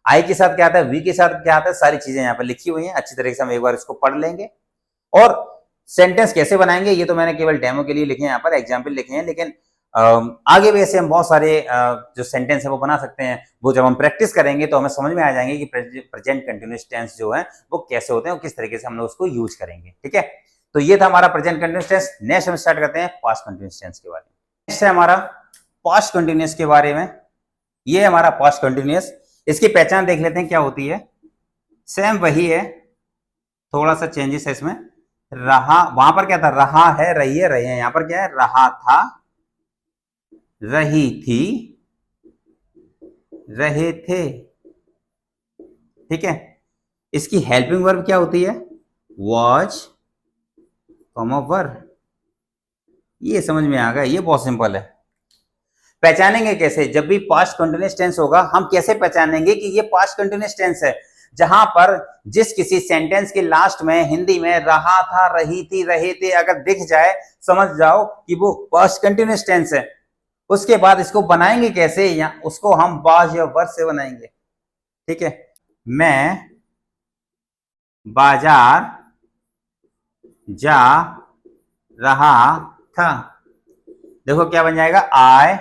आई के साथ क्या आता है, वी के साथ क्या आता है, सारी चीजें यहाँ पर लिखी हुई हैं, अच्छी तरीके से हम एक बार इसको पढ़ लेंगे। और सेंटेंस कैसे बनाएंगे ये तो मैंने केवल डेमो के लिए लिखे हैं, यहाँ पर एग्जाम्पल लिखे हैं, लेकिन आगे भी ऐसे हम बहुत सारे जो सेंटेंस है वो बना सकते हैं। वो जब हम प्रैक्टिस करेंगे तो हमें समझ में आ जाएंगे कि प्रेजेंट कंटिन्यूअस टेंस जो है वो कैसे होते हैं और किस तरीके से हम लोग उसको यूज करेंगे। ठीक है, तो ये था हमारा प्रेजेंट कंटिन्यूअस टेंस। नेक्स्ट हम स्टार्ट करते हैं पास्ट कंटिन्यूअस टेंस के बारे में। नेक्स्ट है हमारा पास्ट कंटिन्यूअस के बारे में। ये हमारा पास्ट कंटिन्यूअस, इसकी पहचान देख लेते हैं क्या होती है। सेम वही है, थोड़ा सा चेंजेस है इसमें। रहा, वहां पर क्या था? रहा है, रही है, रहे हैं। यहां पर क्या है? रहा था, रही थी, रहे थे। ठीक है, इसकी हेल्पिंग वर्ब क्या होती है? Was, verb. ये समझ में आ गया, ये बहुत सिंपल है। पहचानेंगे कैसे? जब भी पास्ट कंटिन्यूअस टेंस होगा हम कैसे पहचानेंगे कि ये पास्ट कंटिन्यूअस टेंस है? जहां पर जिस किसी सेंटेंस के लास्ट में हिंदी में रहा था, रही थी, रहे थे अगर दिख जाए, समझ जाओ कि वो पास्ट कंटिन्यूअस टेंस है। उसके बाद इसको बनाएंगे कैसे? या उसको हम वाज या वर से बनाएंगे। ठीक है, मैं बाजार जा रहा था। देखो क्या बन जाएगा? I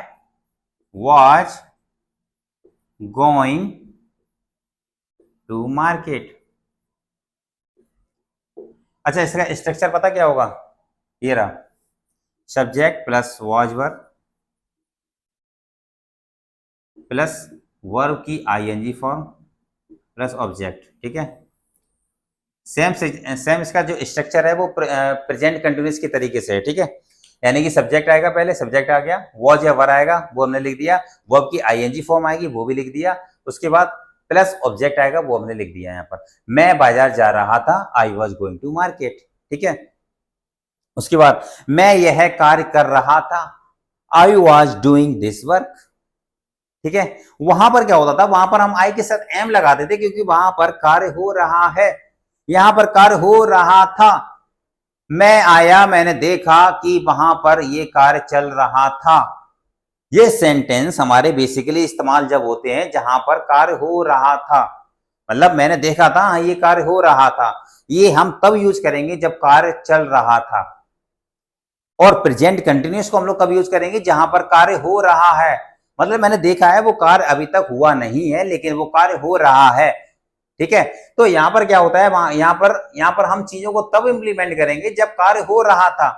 was going to market. अच्छा, इसका स्ट्रक्चर पता क्या होगा? ये रहा, subject plus was verb plus verb की आईएनजी फॉर्म प्लस ऑब्जेक्ट। ठीक है, सेम इसका जो स्ट्रक्चर है वो प्रेजेंट कंटिन्यूअस के तरीके से है। ठीक है, यानी कि सब्जेक्ट आएगा, पहले सब्जेक्ट आ गया, वॉज या वर आएगा वो हमने लिख दिया, वर्ब की आईएनजी फॉर्म आएगी वो भी लिख दिया, उसके बाद प्लस ऑब्जेक्ट आएगा वो हमने लिख दिया। यहाँ पर मैं बाजार जा रहा था, I was going to market. ठीक है, उसके बाद मैं यह कार्य कर रहा था, I was doing this work. ठीक है, वहां पर क्या होता था? वहां पर हम आई के साथ एम लगाते थे क्योंकि वहां पर कार्य हो रहा है। यहां पर कार्य हो रहा था, मैं आया, मैंने देखा कि वहां पर ये कार्य चल रहा था। ये सेंटेंस हमारे बेसिकली इस्तेमाल जब होते हैं जहां पर कार्य हो रहा था, मतलब मैंने देखा था, ये कार्य हो रहा था। ये हम तब यूज करेंगे जब कार्य चल रहा था। और प्रेजेंट कंटिन्यूअस को हम लोग कब यूज करेंगे? जहां पर कार्य हो रहा है, मतलब मैंने देखा है वो कार्य अभी तक हुआ नहीं है लेकिन वो कार्य हो रहा है। ठीक है, तो यहां पर क्या होता है? यहां पर हम चीजों को तब इंप्लीमेंट करेंगे जब कार्य हो रहा था।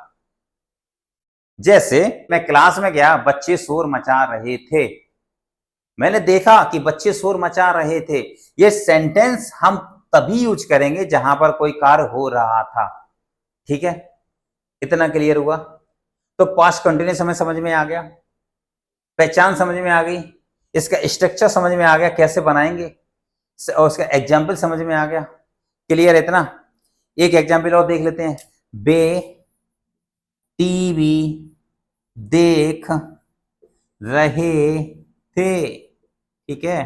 जैसे मैं क्लास में गया, बच्चे शोर मचा रहे थे, मैंने देखा कि बच्चे शोर मचा रहे थे। ये सेंटेंस हम तभी यूज करेंगे जहां पर कोई कार्य हो रहा था। ठीक है, इतना क्लियर हुआ? तो पास्ट कंटिन्यूअस हमें समझ में आ गया, पहचान समझ में आ गई, इसका स्ट्रक्चर समझ में आ गया कैसे बनाएंगे, और उसका एग्जाम्पल समझ में आ गया। क्लियर है इतना? एक एग्जाम्पल और देख लेते हैं। बे टीवी देख रहे थे। ठीक है,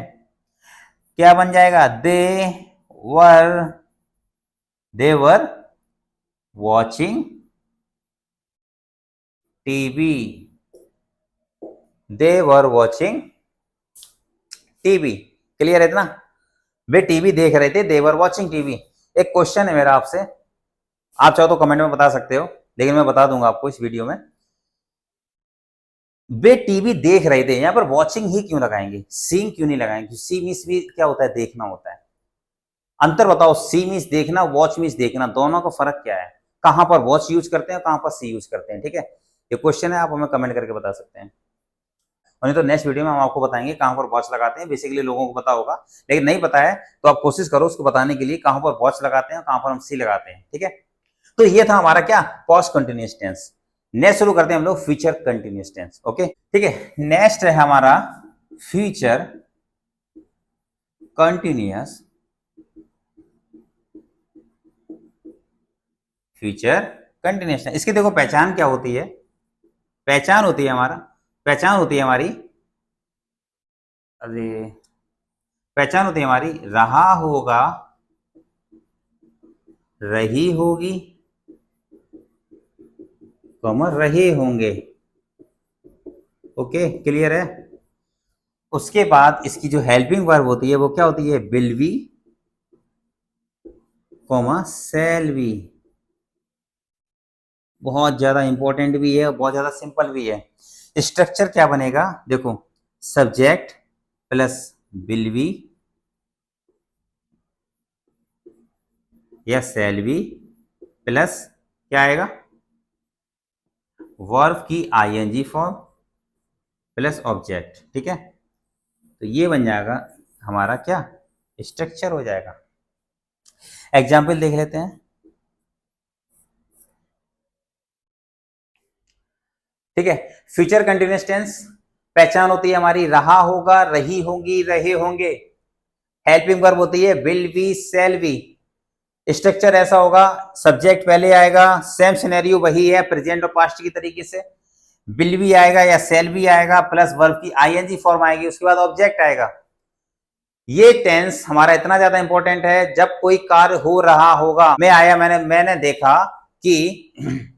क्या बन जाएगा? Were they were watching TV, they were watching TV. Clear है इतना? वे टीवी देख रहे थे, दे वर वॉचिंग टीवी। एक क्वेश्चन है मेरा आपसे, आप चाहो तो कमेंट में बता सकते हो, लेकिन मैं बता दूंगा आपको इस वीडियो में। वे टीवी देख रहे थे, यहां पर वॉचिंग ही क्यों लगाएंगे, सीइंग क्यों नहीं लगाएंगे? सी मीन्स भी क्या होता है, देखना होता है। अंतर बताओ, सी मीन्स देखना, वॉच मीन्स देखना, दोनों का फर्क क्या है? कहां पर वॉच यूज करते हैं, कहां पर सी यूज करते हैं? ठीक है, ये क्वेश्चन है, आप हमें कमेंट करके बता सकते हैं। और नहीं तो नेक्स्ट वीडियो में हम आपको बताएंगे कहां पर वॉच लगाते हैं। बेसिकली लोगों को पता होगा, लेकिन नहीं पता है तो आप कोशिश करो उसको बताने के लिए, कहां पर वॉच लगाते हैं, कहां पर हम सी लगाते हैं। ठीक है, तो ये था हमारा क्या, पास्ट कंटिन्यूअस टेंस। नेक्स्ट शुरू करते हैं हम लोग फ्यूचर कंटिन्यूअस टेंस। ओके, ठीक है, नेक्स्ट है हमारा future continuous, future continuous tense. इसकी देखो पहचान क्या होती है, पहचान होती है हमारा, पहचान होती है हमारी, अरे पहचान होती है हमारी, रहा होगा, रही होगी, कॉमन रहे होंगे। ओके, क्लियर है? उसके बाद इसकी जो हेल्पिंग वर्ब होती है वो क्या होती है, will be, comma shall be. बहुत ज्यादा इंपॉर्टेंट भी है और बहुत ज्यादा सिंपल भी है। स्ट्रक्चर क्या बनेगा देखो, सब्जेक्ट प्लस विल बी या शैल बी प्लस क्या आएगा, वर्ब की आईएनजी फॉर्म प्लस ऑब्जेक्ट। ठीक है, तो ये बन जाएगा हमारा क्या, स्ट्रक्चर हो जाएगा। एग्जाम्पल देख लेते हैं। ठीक है, फ्यूचर कंटिन्यूअस टेंस पहचान होती है हमारी, रहा होगा, रही होंगी, रहे होंगे। हेल्पिंग वर्ब होती है will be, shall be. Structure ऐसा होगा, सब्जेक्ट पहले आएगा, सेम सिनेरियो वही है प्रेजेंट और पास्ट की तरीके से, विल भी आएगा या सेल भी आएगा प्लस वर्ब की आईएनजी फॉर्म आएगी, उसके बाद ऑब्जेक्ट आएगा। ये टेंस हमारा इतना ज्यादा इंपॉर्टेंट है, जब कोई कार्य हो रहा होगा, मैं आया, मैंने देखा कि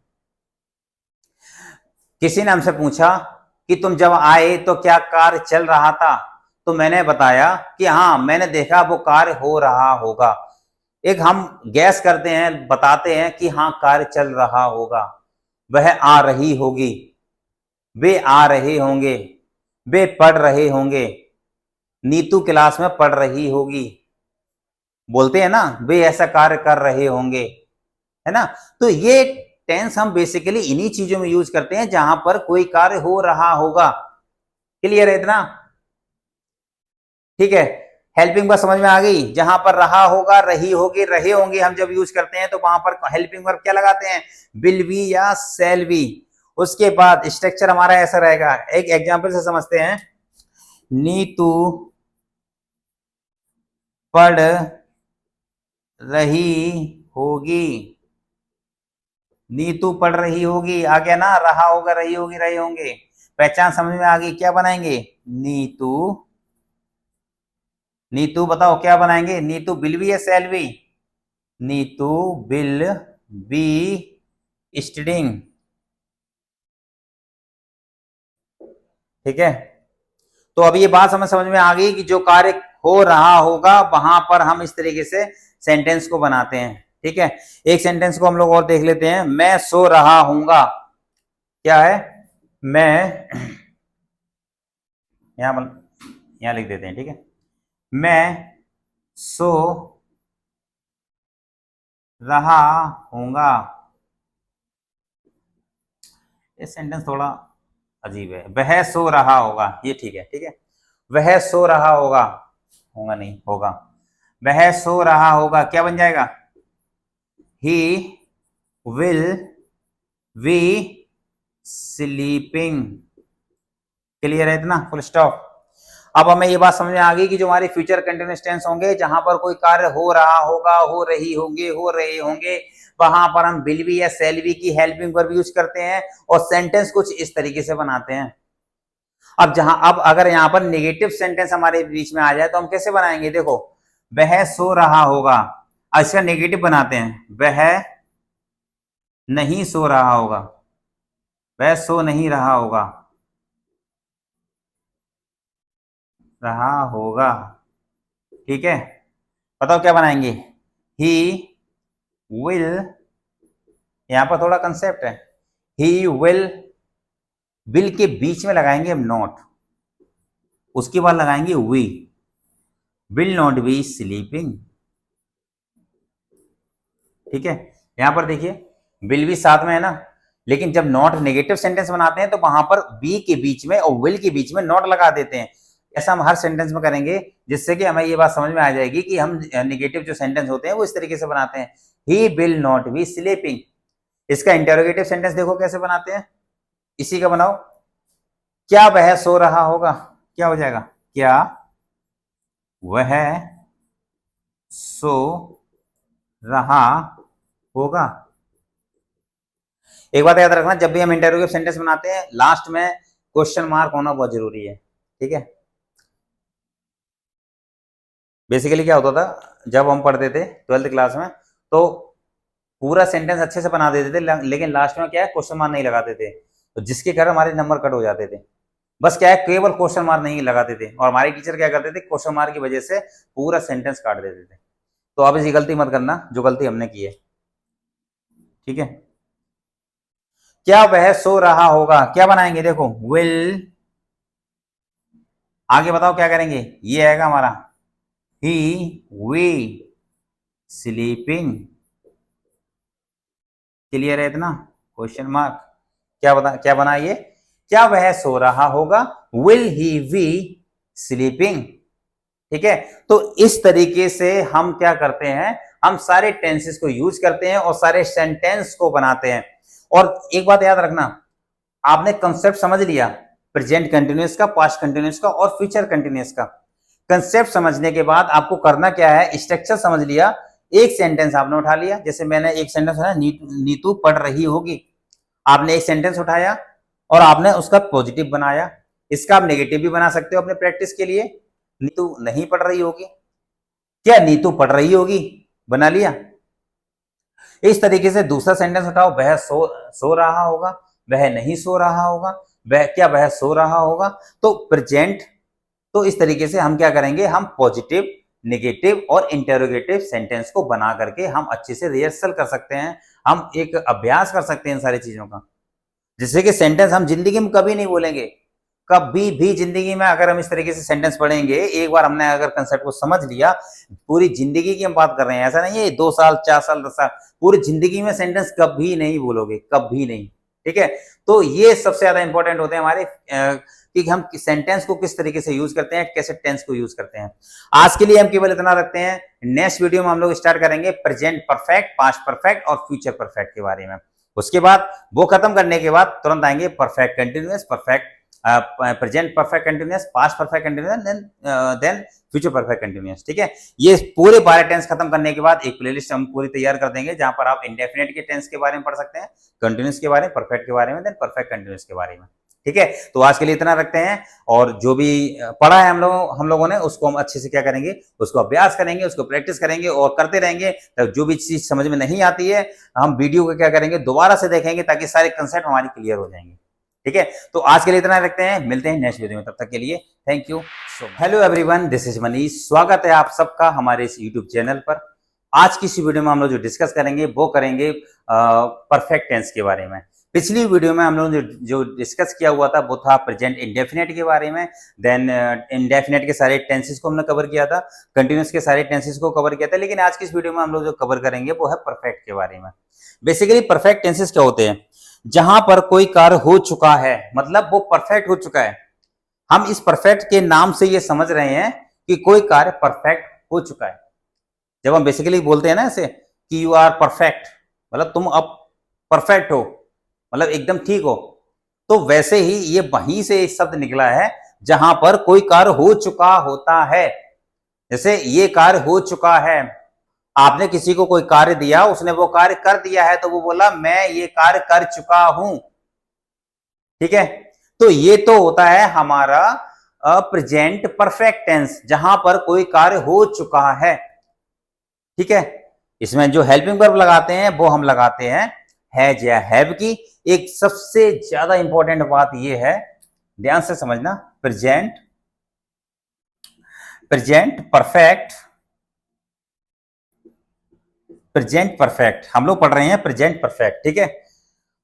किसी ने हमसे पूछा कि तुम जब आए तो क्या कार्य चल रहा था, तो मैंने बताया कि हाँ मैंने देखा वो कार्य हो रहा होगा। एक हम गैस करते हैं, बताते हैं कि हाँ कार्य चल रहा होगा। वह आ रही होगी, वे आ रहे होंगे, वे पढ़ रहे होंगे, नीतू क्लास में पढ़ रही होगी। बोलते हैं ना, वे ऐसा कार्य कर रहे होंगे, है ना। तो ये टेंस हम बेसिकली इन्हीं चीजों में यूज करते हैं जहां पर कोई कार्य हो रहा होगा। क्लियर है इतना? ठीक है, हेल्पिंग वर्ब समझ में आ गई, जहां पर रहा होगा, रही होगी, रहे होंगे हम जब यूज करते हैं तो वहां पर हेल्पिंग वर्ब क्या लगाते हैं, विल बी या शैल बी। उसके बाद स्ट्रक्चर हमारा ऐसा रहेगा, एक एग्जांपल से समझते हैं। नीतू पढ़ रही होगी, नीतू पढ़ रही होगी, आ गया ना, रहा होगा, रही होगी, रहे होंगे। पहचान समझ में आ गई, क्या बनाएंगे, नीतू, नीतू बताओ क्या बनाएंगे, नीतू विल बी या shall be, Neetu will be studying. ठीक है, तो अब ये बात समझ में आ गई कि जो कार्य हो रहा होगा वहां पर हम इस तरीके से सेंटेंस को बनाते हैं। ठीक है, एक सेंटेंस को हम लोग और देख लेते हैं, मैं सो रहा हूंगा। क्या है, मैं यहां लिख देते हैं। ठीक है, मैं सो रहा हूंगा। ये सेंटेंस थोड़ा अजीब है, वह सो रहा होगा, ये ठीक है। ठीक है, वह सो रहा होगा, होगा नहीं, होगा, वह सो रहा होगा, क्या बन जाएगा, he will be sleeping. Clear है इतना, फुल स्टॉप। अब हमें ये बात समझ में आ गई कि जो हमारे फ्यूचर कंटिन्यूअस टेंस होंगे, जहां पर कोई कार्य हो रहा होगा, हो रही होंगे, हो रहे होंगे, वहां पर हम विल बी या शैल बी की हेल्पिंग वर्ब यूज करते हैं और सेंटेंस कुछ इस तरीके से बनाते हैं। अब अगर यहाँ पर नेगेटिव सेंटेंस हमारे बीच में आ जाए तो हम कैसे बनाएंगे, देखो, वह सो रहा होगा, इसका नेगेटिव बनाते हैं, वह नहीं सो रहा होगा, वह सो नहीं रहा होगा, रहा होगा। ठीक है, बताओ क्या बनाएंगे, ही विल, यहां पर थोड़ा कंसेप्ट है, ही विल के बीच में लगाएंगे हम नॉट, उसके बाद लगाएंगे we, will not be sleeping. ठीक है, यहां पर देखिए विल भी साथ में है ना, लेकिन जब नॉट नेगेटिव सेंटेंस बनाते हैं तो वहां पर बी के बीच में और विल के बीच में नॉट लगा देते हैं। ऐसा हम हर सेंटेंस में करेंगे जिससे कि हमें ये बात समझ में आ जाएगी कि हम नेगेटिव जो सेंटेंस होते हैं वो इस तरीके से बनाते हैं, ही विल नॉट बी स्लीपिंग। इसका इंटेरोगेटिव सेंटेंस देखो कैसे बनाते हैं, इसी का बनाओ, क्या वह सो रहा होगा, क्या हो जाएगा, क्या वह सो रहा होगा। एक बात याद रखना, जब भी हम इंटरोगेटिव सेंटेंस बनाते हैं लास्ट में क्वेश्चन मार्क होना बहुत जरूरी है। ठीक है, बेसिकली क्या होता था जब हम पढ़ते थे 12th क्लास में, तो पूरा सेंटेंस अच्छे से बना देते थे लेकिन लास्ट में क्या है क्वेश्चन मार्क नहीं लगाते थे, तो जिसके कारण हमारे नंबर कट हो जाते थे। बस क्या है केवल क्वेश्चन मार्क नहीं लगाते थे और हमारे टीचर क्या करते थे क्वेश्चन मार्क की वजह से पूरा सेंटेंस काट देते थे। तो आप ऐसी गलती मत करना जो गलती हमने की है। ठीक है, क्या वह सो रहा होगा, क्या बनाएंगे देखो विल, आगे बताओ क्या करेंगे, ये आएगा हमारा ही वी स्लीपिंग। क्लियर है इतना, क्वेश्चन मार्क, क्या बना ये, क्या वह सो रहा होगा, विल ही वी स्लीपिंग। ठीक है, तो इस तरीके से हम क्या करते हैं, हम सारे टेंसेस को यूज करते हैं और सारे सेंटेंस को बनाते हैं। और एक बात याद रखना, आपने कंसेप्ट समझ लिया प्रेजेंट कंटिन्यूअस का, पास्ट कंटिन्यूअस का और फ्यूचर कंटिन्यूअस का। कंसेप्ट समझने के बाद आपको करना क्या है, स्ट्रक्चर समझ लिया, एक सेंटेंस आपने उठा लिया, जैसे मैंने एक सेंटेंस है नीतू पढ़ रही होगी, आपने एक सेंटेंस उठाया और आपने उसका पॉजिटिव बनाया, इसका आप नेगेटिव भी बना सकते हो अपने प्रैक्टिस के लिए, नीतू नहीं पढ़ रही होगी, क्या नीतू पढ़ रही होगी, बना लिया। इस तरीके से दूसरा सेंटेंस उठाओ, वह सो रहा होगा, वह नहीं सो रहा होगा, वह सो रहा होगा। तो प्रेजेंट, तो इस तरीके से हम क्या करेंगे, हम पॉजिटिव, नेगेटिव और इंटेरोगेटिव सेंटेंस को बना करके हम अच्छे से रिहर्सल कर सकते हैं, हम एक अभ्यास कर सकते हैं इन सारी चीजों का, जिससे कि सेंटेंस हम जिंदगी में कभी नहीं बोलेंगे। कभी भी जिंदगी में अगर हम इस तरीके से सेंटेंस पढ़ेंगे, एक बार हमने अगर कंसेप्ट को समझ लिया, पूरी जिंदगी की हम बात कर रहे हैं, ऐसा नहीं है 2 साल 4 साल 10 साल, पूरी जिंदगी में सेंटेंस कभी नहीं बोलोगे, कभी नहीं। ठीक है, तो ये सबसे ज्यादा इंपॉर्टेंट होते हैं हमारे कि हम सेंटेंस को किस तरीके से यूज करते हैं, कैसे टेंस को यूज करते हैं। आज के लिए हम केवल इतना रखते हैं, नेक्स्ट वीडियो में हम लोग स्टार्ट करेंगे प्रेजेंट परफेक्ट, पास्ट परफेक्ट और फ्यूचर परफेक्ट के बारे में। उसके बाद वो खत्म करने के बाद तुरंत आएंगे perfect continuous, perfect present perfect continuous, past perfect continuous, then future perfect continuous. ठीक है, ये पूरे 12 टेंस खत्म करने के बाद एक प्लेलिस्ट हम पूरी तैयार कर देंगे जहां पर आप इंडेफिनेट के टेंस के बारे में पढ़ सकते हैं, कंटिन्यूअस के बारे में, परफेक्ट के बारे में, देन परफेक्ट कंटिन्यूअस के बारे में। ठीक है, तो आज के लिए इतना रखते हैं, और जो भी पढ़ा है हम लोगों ने उसको हम अच्छे से क्या करेंगे, उसको अभ्यास करेंगे, उसको प्रैक्टिस करेंगे और करते रहेंगे। तब जो भी चीज समझ में नहीं आती है हम वीडियो को क्या करेंगे, दोबारा से देखेंगे ताकि सारे कंसेप्ट हमारी क्लियर हो जाएंगे। ठीक है, तो आज के लिए इतना रखते हैं, मिलते हैं नेक्स्ट वीडियो में, तब तक के लिए thank you so much. Hello everyone, this is Manish, स्वागत है आप सबका हमारे इस यूट्यूब चैनल पर। आज की इस वीडियो में हम लोग जो डिस्कस करेंगे वो करेंगे परफेक्ट टेंस के बारे में। पिछली वीडियो में हम लोग जो डिस्कस किया हुआ था वो था प्रेजेंट इंडेफिनेट के बारे में, देन इंडेफिनेट के सारे टेंसेस को हमने कवर किया था, कंटिन्यूअस के सारे टेंसेस को कवर किया था, लेकिन आज की इस वीडियो में हम लोग जो कवर करेंगे वो है परफेक्ट के बारे में। बेसिकली परफेक्ट टेंसेस क्या होते हैं, जहां पर कोई कार्य हो चुका है, मतलब वो परफेक्ट हो चुका है। हम इस परफेक्ट के नाम से ये समझ रहे हैं कि कोई कार्य परफेक्ट हो चुका है। जब हम बेसिकली बोलते हैं ना ऐसे कि यू आर परफेक्ट, मतलब तुम अब परफेक्ट हो, मतलब एकदम ठीक हो, तो वैसे ही ये वहीं से शब्द निकला है जहां पर कोई कार्य हो चुका होता है। जैसे ये कार्य हो चुका है, आपने किसी को कोई कार्य दिया, उसने वो कार्य कर दिया है, तो वो बोला मैं ये कार्य कर चुका हूं। ठीक है, तो ये तो होता है हमारा प्रेजेंट परफेक्ट टेंस, जहां पर कोई कार्य हो चुका है। ठीक है, इसमें जो हेल्पिंग वर्ब लगाते हैं वो हम लगाते हैं हैज या हैव की। एक सबसे ज्यादा इंपॉर्टेंट बात यह है, ध्यान से समझना, प्रेजेंट परफेक्ट प्रेजेंट परफेक्ट, हम लोग पढ़ रहे हैं प्रेजेंट परफेक्ट, ठीक है।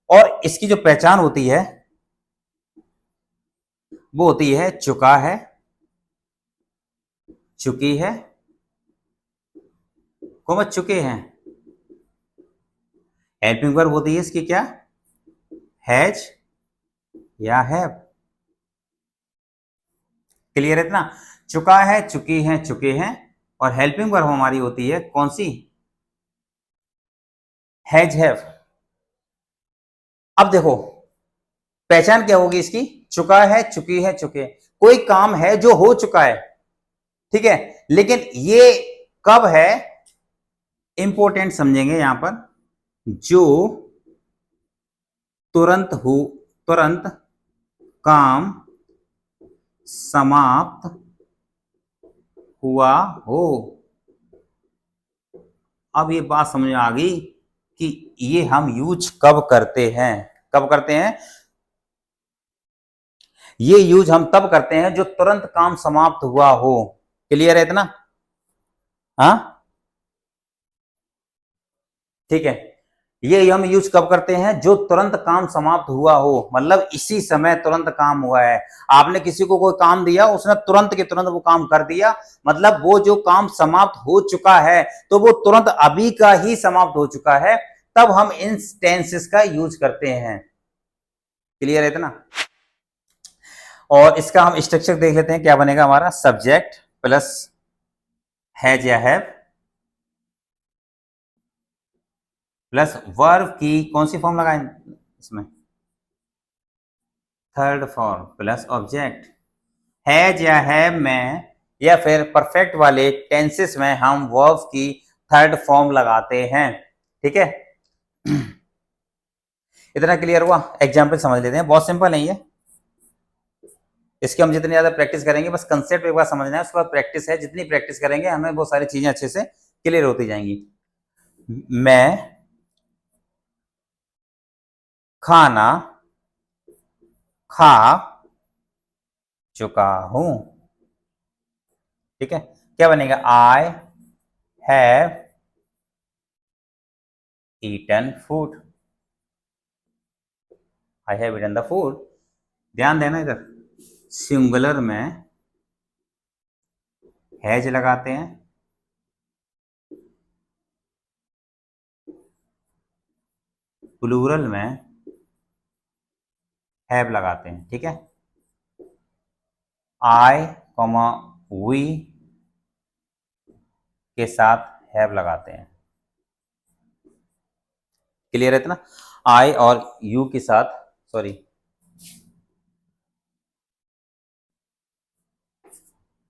और इसकी जो पहचान होती है वो होती है चुका है, चुकी है, को चुके हैं। हेल्पिंग वर्ब होती है इसकी क्या, हैज या हैव। क्लियर है इतना? चुका है, चुकी है, चुके हैं। और हेल्पिंग वर्ब हमारी होती है कौन सी, हैज हैव। अब देखो पहचान क्या होगी इसकी, चुका है, चुकी है, चुके। कोई काम है जो हो चुका है, ठीक है, लेकिन ये कब है, इंपॉर्टेंट समझेंगे यहां पर, जो तुरंत काम समाप्त हुआ हो। अब ये बात समझ में आ गई कि ये हम यूज कब करते हैं, कब करते हैं, ये यूज हम तब करते हैं जो तुरंत काम समाप्त हुआ हो। क्लियर है इतना? हाँ ठीक है, ये हम यूज कब करते हैं, जो तुरंत काम समाप्त हुआ हो, मतलब इसी समय तुरंत काम हुआ है। आपने किसी को कोई काम दिया, उसने तुरंत के तुरंत वो काम कर दिया, मतलब वो जो काम समाप्त हो चुका है तो वो तुरंत अभी का ही समाप्त हो चुका है, तब हम इन टेंसेस का यूज करते हैं। क्लियर है इतना? और इसका हम स्ट्रक्चर देख लेते हैं, क्या बनेगा हमारा, सब्जेक्ट प्लस हैज या हैव प्लस वर्ब की कौन सी फॉर्म लगाएं इसमें, third form plus object. Has या हैव में या फिर परफेक्ट वाले टेंसेस में हम वर्ब की थर्ड फॉर्म लगाते हैं, ठीक है। इतना क्लियर हुआ? एग्जाम्पल समझ लेते हैं, बहुत सिंपल है ये। इसकी हम जितनी ज्यादा प्रैक्टिस करेंगे, बस कंसेप्ट एक बार समझना है, उसके बाद प्रैक्टिस है, जितनी प्रैक्टिस करेंगे हमें वो सारी चीजें अच्छे से क्लियर होती जाएंगी। मैं खाना खा चुका हूं, ठीक है। क्या बनेगा, I have eaten food, I have eaten the food. ध्यान देना इधर, सिंगुलर में हैज लगाते हैं, प्लूरल में हैव लगाते हैं, ठीक है। आई कॉमा वी के साथ हैव लगाते हैं। क्लियर है इतना? आई और यू के साथ, सॉरी,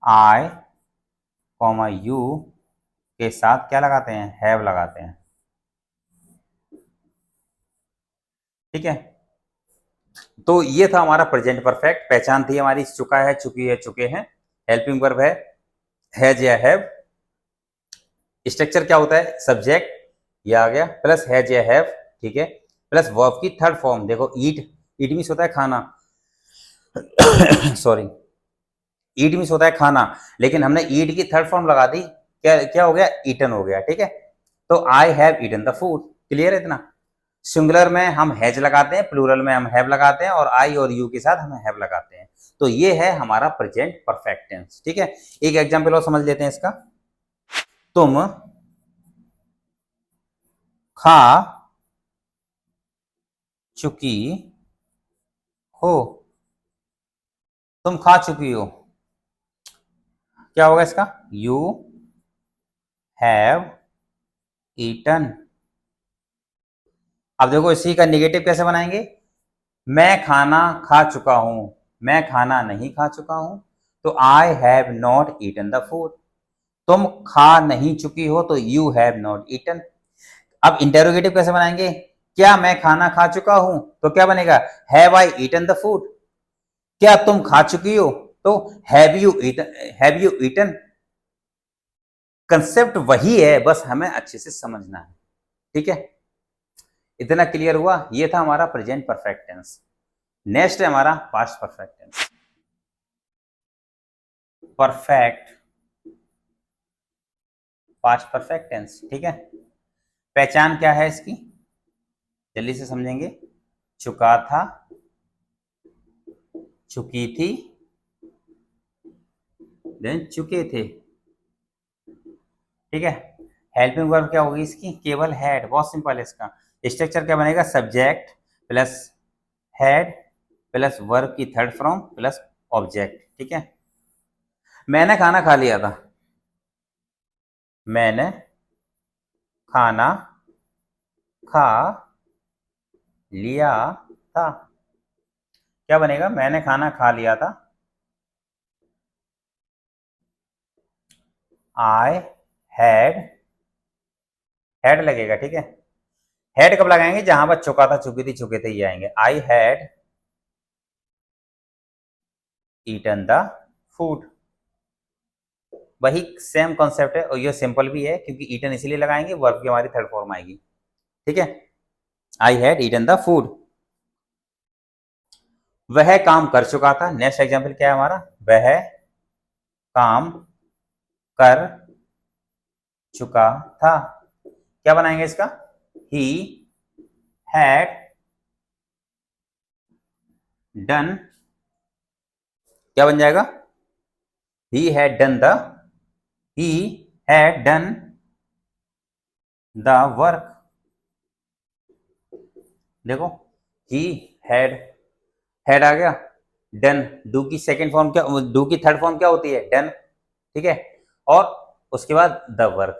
आई कॉमा यू के साथ क्या लगाते हैं, हैव लगाते हैं, ठीक है। तो ये था हमारा प्रेजेंट परफेक्ट, पहचान थी हमारी चुका है, चुकी है, चुके हैं। हेल्पिंग वर्ब है हैज या हैव। स्ट्रक्चर क्या होता है, सब्जेक्ट ये आ गया प्लस हैज या हैव, ठीक है, प्लस वर्ब की थर्ड फॉर्म। देखो ईट, ईट मीन्स होता है खाना, सॉरी, ईट मीन्स होता है खाना, लेकिन हमने ईट की थर्ड फॉर्म लगा दी, क्या क्या हो गया, ईटन हो गया, ठीक है। तो I have eaten the food. Clear है इतना? सिंगुलर में हम हैज लगाते हैं, प्लूरल में हम हैव लगाते हैं, और आई और यू के साथ हम हैव लगाते हैं। तो ये है हमारा प्रेजेंट परफेक्ट टेंस, ठीक है। एक एग्जांपल और समझ लेते हैं इसका, तुम खा चुकी हो, तुम खा चुकी हो, क्या होगा इसका, यू हैव ईटन। अब देखो इसी का निगेटिव कैसे बनाएंगे, मैं खाना खा चुका हूं, मैं खाना नहीं खा चुका हूं, तो I have not eaten the food. तुम खा नहीं चुकी हो, तो यू हैव नॉट ईटन। अब इंटेरोगेटिव कैसे बनाएंगे, क्या मैं खाना खा चुका हूं, तो क्या बनेगा, have I eaten the food. क्या तुम खा चुकी हो, तो have you eaten, have you eaten. Concept वही है, बस हमें अच्छे से समझना है, ठीक है। इतना क्लियर हुआ? ये था हमारा प्रेजेंट परफेक्ट टेंस। नेक्स्ट है हमारा past perfect tense. Perfect, past perfect tense, ठीक है। पहचान क्या है इसकी, जल्दी से समझेंगे। चुका था, चुकी थी, देन चुके थे। ठीक है। हेल्पिंग वर्ब क्या होगी इसकी, केवल हैड, बहुत सिंपल है इसका। स्ट्रक्चर क्या बनेगा, subject plus had plus verb की थर्ड फॉर्म प्लस ऑब्जेक्ट। ठीक है। मैंने खाना खा लिया था, मैंने खाना खा लिया था। क्या बनेगा, मैंने खाना खा लिया था, आई हैड, हैड लगेगा। ठीक है। हैड कब लगाएंगे, जहां पर चुका था, चुकी थी, चुके थे, ये आएंगे। I had eaten the food, वही सेम कॉन्सेप्ट है, और ये सिंपल भी है क्योंकि ईटन इसीलिए लगाएंगे, वर्ब की हमारी थर्ड फॉर्म आएगी। ठीक है। I had eaten the food, वह काम कर चुका था। नेक्स्ट एग्जाम्पल क्या है हमारा, वह काम कर चुका था। क्या बनाएंगे इसका, ही हैड डन, क्या बन जाएगा, he had done the, he had done the work. देखो, ही हैड आ गया, डन, डू की सेकंड फॉर्म क्या, डू की थर्ड फॉर्म क्या होती है, डन। ठीक है। और उसके बाद द वर्क,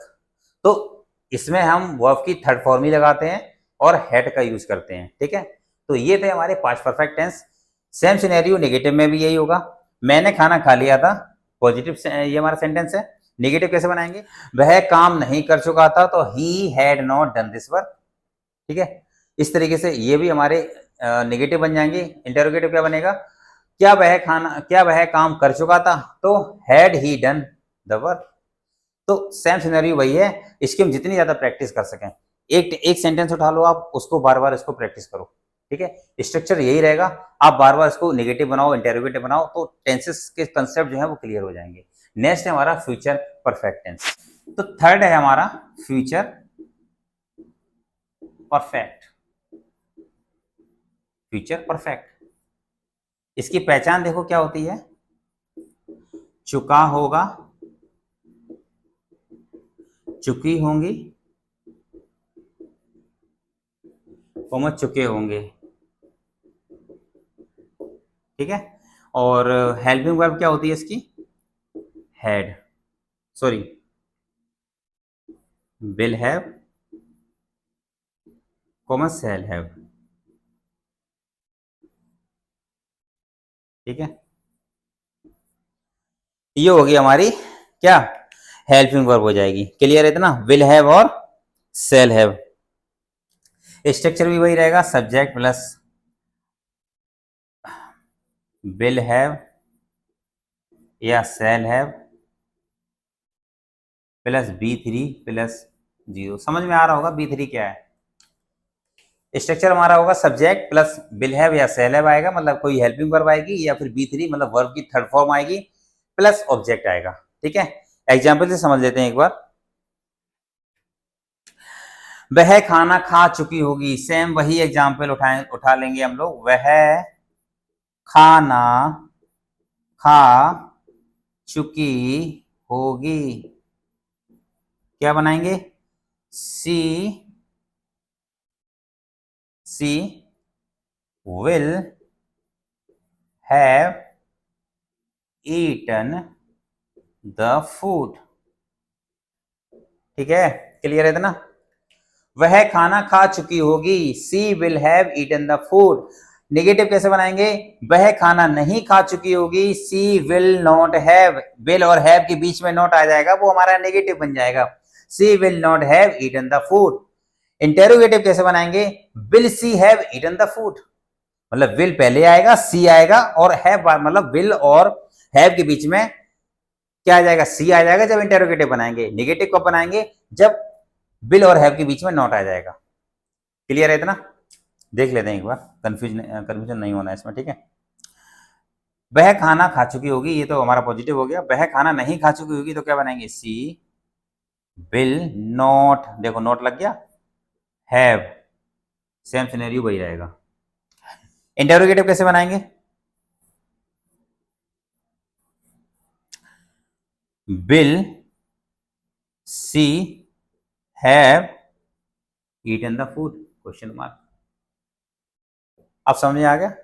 तो इसमें हम वर्ब की थर्ड फॉर्म ही लगाते हैं और हेड का यूज करते हैं। ठीक है। तो ये थे हमारे past perfect tense. Same scenario negative में भी यही होगा। मैंने खाना खा लिया था, पॉजिटिव ये हमारा सेंटेंस है। नेगेटिव कैसे बनाएंगे, वह काम नहीं कर चुका था, तो he had not done this work. ठीक है। इस तरीके से ये भी हमारे नेगेटिव बन जाएंगे। इंटरोगेटिव क्या बनेगा, क्या वह काम कर चुका था, तो had he done the work. तो सेम सिनेरियो वही है, इसकी हम जितनी ज्यादा प्रैक्टिस कर सकें। एक सेंटेंस उठा लो आप, उसको बार बार इसको प्रैक्टिस करो। ठीक है। स्ट्रक्चर यही रहेगा, आप बार बार इसको नेगेटिव बनाओ, इंटरोगेटिव बनाओ, तो टेंसेस के कंसेप्ट जो है वो क्लियर हो जाएंगे। नेक्स्ट है हमारा फ्यूचर परफेक्ट टेंस। तो थर्ड है हमारा फ्यूचर परफेक्ट। फ्यूचर परफेक्ट, इसकी पहचान देखो क्या होती है, चुका होगा, चुकी होंगी, चुके होंगे। ठीक है। और हेल्पिंग वर्ब क्या होती है इसकी, had, sorry, will have, shall have. ठीक है। ये होगी हमारी क्या, हेल्पिंग वर्ब हो जाएगी। क्लियर है इतना, विल हैव और शैल हैव। स्ट्रक्चर भी वही रहेगा, सब्जेक्ट प्लस विल हैव या shall have plus B3 plus 0। समझ में आ रहा होगा B3 क्या है। स्ट्रक्चर हमारा होगा सब्जेक्ट प्लस विल हैव या शैल हैव आएगा, मतलब कोई हेल्पिंग वर्ब आएगी, या फिर B3 मतलब वर्ब की थर्ड फॉर्म आएगी, प्लस ऑब्जेक्ट आएगा। ठीक है। एग्जाम्पल से समझ लेते हैं एक बार। वह खाना खा चुकी होगी, सेम वही एग्जाम्पल उठा लेंगे हम लोग। वह खाना खा चुकी होगी, क्या बनाएंगे, she will have eaten the food. ठीक है। क्लियर है इतना, वह खाना खा चुकी होगी, she will have eaten the food. Negative कैसे बनाएंगे, वह खाना नहीं खा चुकी होगी, she will not have, will और हैव के बीच में नॉट आ जाएगा, वो हमारा नेगेटिव बन जाएगा, she will not have eaten the food. Interrogative कैसे बनाएंगे, will she have eaten the food, मतलब विल पहले आएगा, सी आएगा, और हैव मतलब विल और हैव के बीच में क्या आ जाएगा, सी आ जाएगा। जब इंटेरोगेटिव बनाएंगे, नेगेटिव कब बनाएंगे, जब विल और हैव के बीच में नॉट आ जाएगा। क्लियर है इतना, देख लेते हैं एक बार, कंफ्यूजन नहीं होना इसमें। ठीक है। वह खाना खा चुकी होगी, ये तो हमारा पॉजिटिव हो गया। वह खाना नहीं खा चुकी होगी, तो क्या बनाएंगे, सी विल नॉट, देखो नॉट लग गया, हैव, सेम सिनेरियो वही रहेगा। इंटरोगेटिव कैसे बनाएंगे? Will she have eaten the food, question mark. अब समझ में आ गया?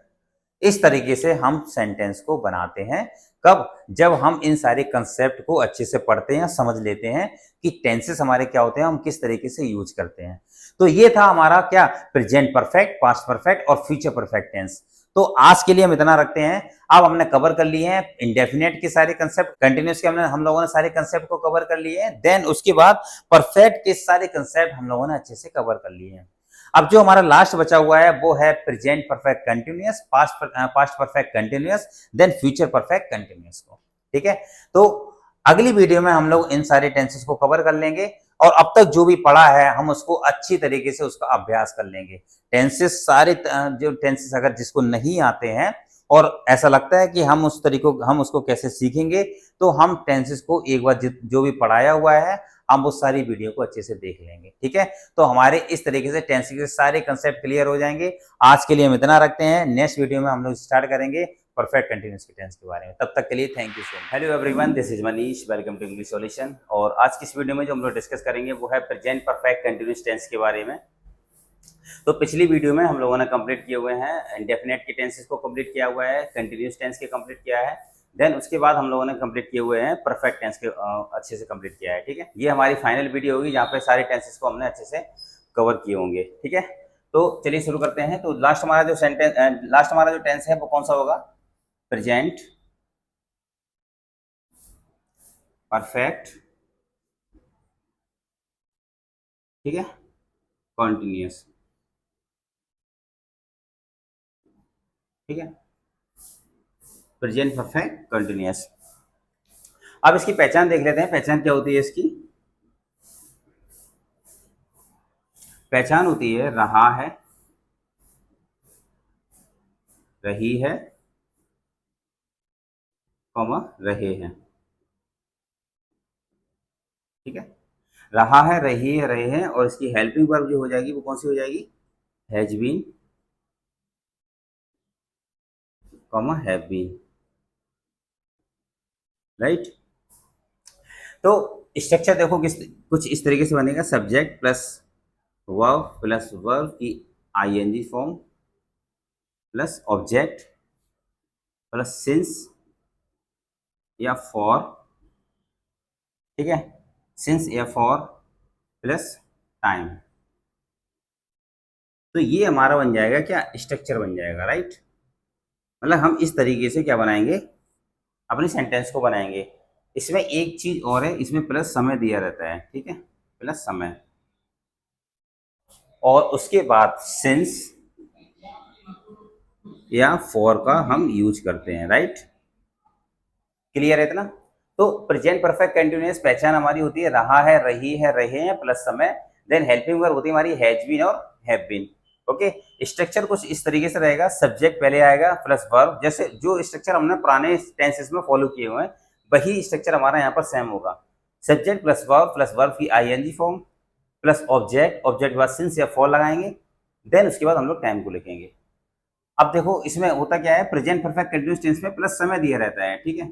इस तरीके से हम सेंटेंस को बनाते हैं। कब? जब हम इन सारे कंसेप्ट को अच्छे से पढ़ते हैं, समझ लेते हैं कि टेंसेस हमारे क्या होते हैं, हम किस तरीके से यूज करते हैं। तो ये था हमारा क्या, प्रेजेंट परफेक्ट, पास्ट परफेक्ट और फ्यूचर परफेक्ट टेंस। तो आज के लिए हम इतना रखते हैं। अब हमने कवर कर लिए हैं इंडेफिनेट के सारे कंसेप्ट, कंटिन्यूस के हम लोगों ने सारे कंसेप्ट को कवर कर लिए हैं। देन उसके बाद परफेक्ट के सारे कंसेप्ट हम लोगों ने अच्छे से कवर कर लिए हैं। अब जो हमारा लास्ट बचा हुआ है वो है present perfect continuous, past perfect continuous, then future perfect continuous को। ठीक है, तो अगली वीडियो में हम लोग इन सारे टेंसेस को कवर कर लेंगे और अब तक जो भी पढ़ा है हम उसको अच्छी तरीके से उसका अभ्यास कर लेंगे। टेंसेस सारे जो टेंसेस अगर जिसको नहीं आते हैं और ऐसा लगता है कि हम उस तरीको हम उसको कैसे सीखेंगे, तो हम टेंसेस को एक बार जो भी पढ़ाया हुआ है हम उस सारी वीडियो को अच्छे से देख लेंगे। ठीक है, तो हमारे इस तरीके से टेंसेस के सारे कंसेप्ट क्लियर हो जाएंगे। आज के लिए हम इतना रखते हैं, नेक्स्ट वीडियो में हम लोग स्टार्ट करेंगे परफेक्ट कंटिन्यूअस के टेंस के बारे में। तब तक के लिए thank you so much. Hello everyone, this is Manish, welcome to English solution. और आज की इस वीडियो में जो हम लोग डिस्कस करेंगे वो है प्रेजेंट परफेक्ट कंटिन्यूअस टेंस के बारे में। तो पिछली वीडियो में हम लोगों ने कंप्लीट किए हुए हैं इंडेफिनेट के टेंसेस को कंप्लीट किया हुआ है, कंटिन्यूअस टेंस के कंप्लीट किया है, देन उसके बाद हम लोगों ने कंप्लीट किए हुए हैं परफेक्ट टेंस के अच्छे से कंप्लीट किया है। ठीक है, ये हमारी फाइनल वीडियो होगी जहाँ पे सारे टेंसेस को हमने अच्छे से कवर किए होंगे। ठीक है, तो चलिए शुरू करते हैं। तो लास्ट हमारा जो टेंस है वो कौन सा होगा? प्रेजेंट परफेक्ट, ठीक है, कॉन्टिन्यूअस। ठीक है, प्रेजेंट परफेक्ट कंटिन्यूअस। अब इसकी पहचान देख लेते हैं, पहचान क्या होती है इसकी? पहचान होती है रहा है, रही है, कॉमा रहे हैं। ठीक है, रहा है, रही है, रहे हैं, और इसकी हेल्पिंग वर्ब जो हो जाएगी वो कौन सी हो जाएगी? Has been, comma have been. Right, तो स्ट्रक्चर देखो कुछ इस तरीके से बनेगा। Subject plus verb plus verb की ING form plus object plus since या फॉर। ठीक है, सिंस या फॉर प्लस टाइम। तो ये हमारा बन जाएगा क्या? स्ट्रक्चर बन जाएगा। राइट, मतलब हम इस तरीके से क्या बनाएंगे? अपनी सेंटेंस को बनाएंगे। इसमें एक चीज और है, इसमें प्लस समय दिया रहता है। ठीक है, प्लस समय, और उसके बाद सिंस या फॉर का हम यूज करते हैं। राइट, क्लियर है इतना? तो प्रेजेंट परफेक्ट कंटिन्यूअस पहचान हमारी होती है रहा है, रही है, रहे हैं प्लस समय, देन हेल्पिंग वर्ब होती है हमारी हैज बीन और हैव बीन। ओके, स्ट्रक्चर कुछ इस तरीके से रहेगा। सब्जेक्ट पहले आएगा प्लस वर्ब, जैसे जो स्ट्रक्चर हमने पुराने टेंसेस में फॉलो किए हुए हैं वही स्ट्रक्चर हमारा यहाँ पर सेम होगा। सब्जेक्ट प्लस वर्ब की ING form plus object, object के बाद सिंस या फॉर लगाएंगे, देन उसके बाद हम लोग टाइम को लिखेंगे। अब देखो इसमें होता क्या है, प्रेजेंट परफेक्ट कंटीन्यूअस टेंस में प्लस समय दिया रहता है। ठीक है,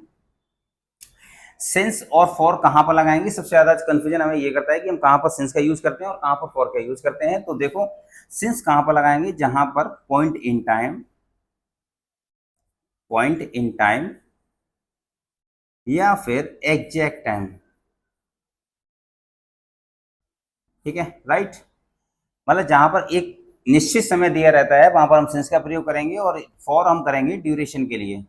सिंस और फॉर कहां पर लगाएंगे? सबसे ज्यादा कंफ्यूजन हमें ये करता है कि हम कहां पर सिंस का यूज करते हैं और कहां पर फॉर का यूज करते हैं। तो देखो सिंस कहां पर लगाएंगे? जहां पर पॉइंट इन टाइम या फिर एग्जैक्ट टाइम। ठीक है, राइट, मतलब जहां पर एक निश्चित समय दिया रहता है वहां पर हम सिंस का प्रयोग करेंगे और फॉर हम करेंगे ड्यूरेशन के लिए।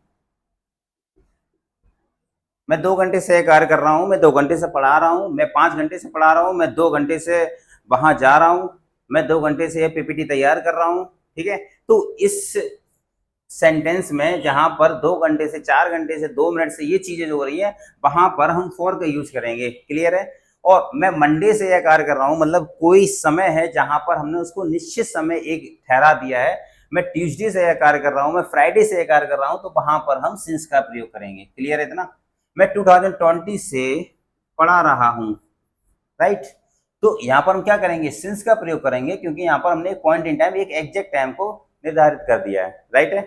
मैं 2 घंटे से कार्य कर रहा हूँ, मैं 2 घंटे से पढ़ा रहा हूँ, मैं 5 घंटे से पढ़ा रहा हूँ, मैं 2 घंटे से वहां जा रहा हूँ, मैं 2 घंटे से पीपीटी तैयार कर रहा हूँ। ठीक है, तो इस सेंटेंस में जहां पर 2 घंटे से 4 घंटे से 2 मिनट से ये चीजें जो हो रही है वहां पर हम फॉर का यूज करेंगे। क्लियर है? और मैं मंडे से यह कार्य कर रहा हूं, मतलब कोई समय है जहां पर हमने उसको निश्चित समय एक ठहरा दिया है। मैं ट्यूसडे से यह कार्य कर रहा हूं, मैं फ्राइडे से यह कार्य कर रहा हूं, तो वहां पर हम सिंस का प्रयोग करेंगे। क्लियर है इतना? मैं 2020 से पढ़ा रहा हूं। राइट, तो यहाँ पर हम क्या करेंगे, सिंस का प्रयोग करेंगे, क्योंकि यहाँ पर हमने पॉइंट इन टाइम, एक एग्जैक्ट टाइम को निर्धारित कर दिया है, राइट है।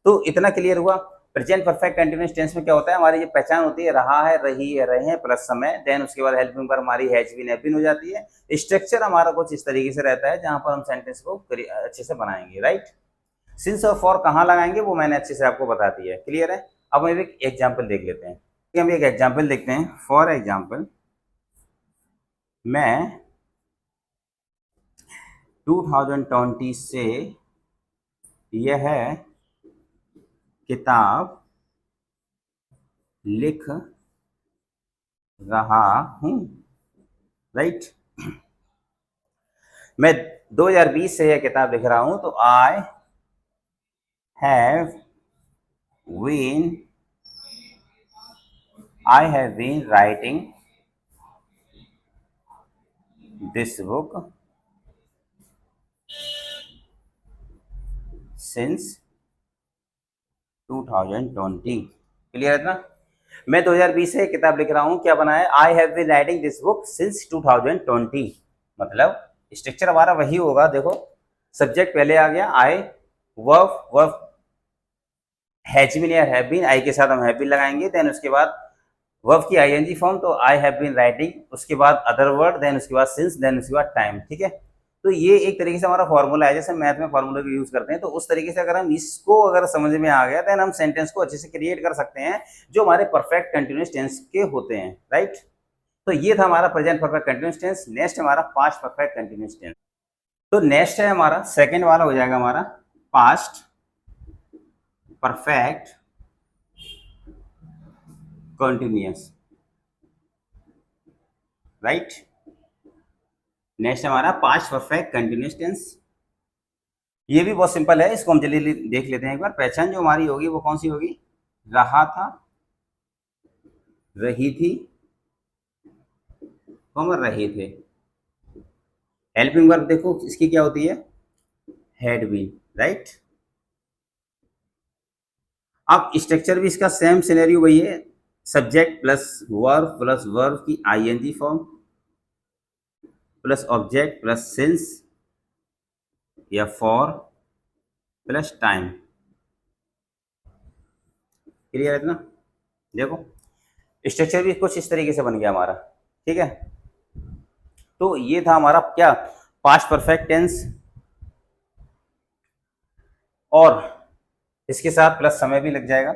तो इतना क्लियर हुआ। प्रेजेंट परफेक्ट कंटिन्यूअस टेंस में क्या होता है, हमारी जो पहचान होती है रहा है, रही है, रहे हैं प्लस समय, देन उसके बाद हेल्पिंग पर हमारी हैज बीन, हैव बीन हो जाती है। स्ट्रक्चर हमारा कुछ इस तरीके से रहता है जहां पर हम सेंटेंस को अच्छे से बनाएंगे, राइट। सिंस और फॉर कहाँ लगाएंगे वो मैंने अच्छे से आपको बता दिया है, क्लियर है। अब हम एक एग्जाम्पल देख लेते हैं। हम एक एग्जाम्पल देखते हैं। फॉर एग्जाम्पल, मैं 2020 से यह किताब लिख रहा हूं, राइट। मैं 2020 से यह किताब लिख रहा हूं, तो I have been writing this book since 2020। Clear है ना। मैं 2020 से किताब लिख रहा हूं, क्या बना है, I have been writing this book since 2020। मतलब स्ट्रक्चर हमारा वही होगा, देखो सब्जेक्ट पहले आ गया आई, वर्ब हैज बीन या हैव बीन, आई के साथ हम हैव बीन लगाएंगे, देन उसके बाद वर्ब की आईएनजी फॉर्म, तो आई हैव बीन राइटिंग, उसके बाद अदर वर्ड, देन उसके बाद सिंस, देन उसके बाद टाइम, ठीक है। तो ये एक तरीके से हमारा फॉर्मूला है, जैसे मैथ में फॉर्मूला को यूज करते हैं, तो उस तरीके से अगर हम इसको अगर समझ में आ गया, देन हम सेंटेंस को अच्छे से क्रिएट कर सकते हैं जो हमारे परफेक्ट कंटिन्यूअस टेंस के होते हैं, राइट। तो ये था हमारा present perfect continuous tense. Next हमारा पास्ट परफेक्ट कंटिन्यूअस टेंस। तो नेक्स्ट है हमारा सेकेंड वाला हो जाएगा हमारा past perfect continuous, right. Next हमारा पास्ट परफेक्ट कंटिन्यूअस टेंस। ये भी बहुत सिंपल है, इसको हम जल्दी देख लेते हैं एक बार। पहचान जो हमारी होगी वो कौन सी होगी, रहा था, रही थी, रहे थे। हेल्पिंग वर्ब देखो इसकी क्या होती है, हैड बीन, राइट। अब स्ट्रक्चर भी इसका सेम सिनेरियो वही है, सब्जेक्ट प्लस वर्ब की ING form plus object plus since या फॉर प्लस टाइम। क्लियर है इतना। देखो स्ट्रक्चर भी कुछ इस तरीके से बन गया हमारा, ठीक है। तो ये था हमारा क्या, पास्ट परफेक्ट टेंस, और इसके साथ प्लस समय भी लग जाएगा,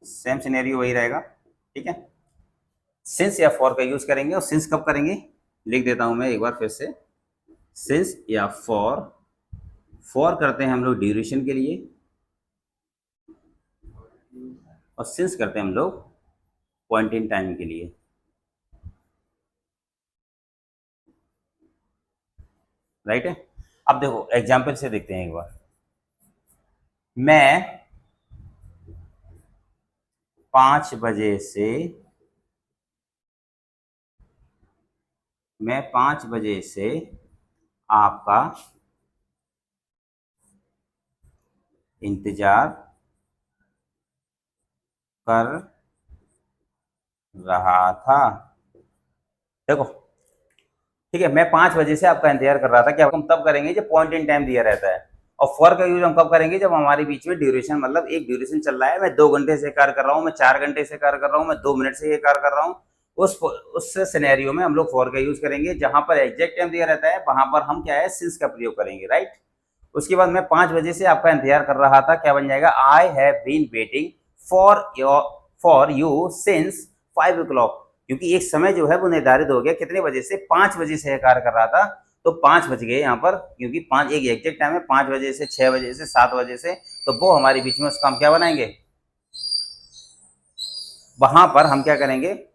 सेम सिनेरियो वही रहेगा, ठीक है। सिंस या फॉर का यूज करेंगे, और सिंस कब करेंगे, लिख देता हूं मैं एक बार फिर से। सिंस या फॉर करते हैं हम लोग ड्यूरेशन के लिए, और सिंस करते हैं हम लोग पॉइंट इन टाइम के लिए, राइट है। अब देखो एग्जाम्पल से देखते हैं एक बार। मैं 5 बजे से आपका इंतजार कर रहा था। देखो ठीक है, मैं 5 बजे से आपका इंतजार कर रहा था, क्या हम तब करेंगे जब पॉइंट इन टाइम दिया रहता है। और फॉर का यूज हम कब करेंगे, जब हमारे बीच में ड्यूरेशन, मतलब एक ड्यूरेशन चल रहा है, मैं 2 घंटे से कार्य कर रहा हूँ, मैं 4 घंटे से कार्य कर रहा हूँ, मैं 2 मिनट से ये कार्य कर रहा हूँ। उस सिनेरियो में हम लोग फॉर का यूज करेंगे। जहां पर एग्जैक्ट टाइम दिया रहता है वहां पर हम क्या है, सिंस का प्रयोग करेंगे, राइट। उसके बाद मैं 5 बजे से आपका इंतजार कर रहा था, क्या बन जाएगा, I have been waiting for you since 5 o'clock। क्योंकि एक समय जो है वो निर्धारित हो गया, कितने बजे से, 5 बजे से कार्य कर रहा था, तो 5 बज गए यहाँ पर, क्योंकि 5 एक एग्जैक्ट टाइम है, 5 बजे से, 6 बजे से, 7 बजे से, तो वो हमारे बीच में उसका हम क्या बनाएंगे, वहां पर हम क्या करेंगे,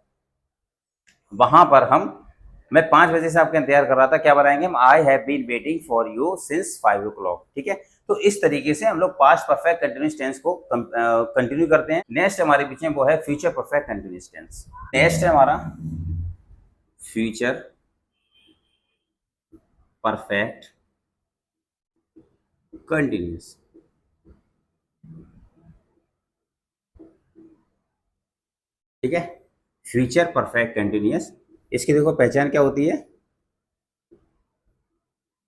वहां पर हम, मैं 5 बजे से आपका इंतजार कर रहा था, क्या बनाएंगे हम, I have been waiting for you since 5 o'clock, ठीक है। तो इस तरीके से हम लोग पास्ट परफेक्ट कंटिन्यूअस टेंस को कंटिन्यू करते हैं। नेक्स्ट हमारे बीच में वो है future perfect continuous tense. Next है हमारा फ्यूचर परफेक्ट कंटिन्यूअस, ठीक है। फ्यूचर परफेक्ट कंटिन्यूअस, इसकी देखो पहचान क्या होती है,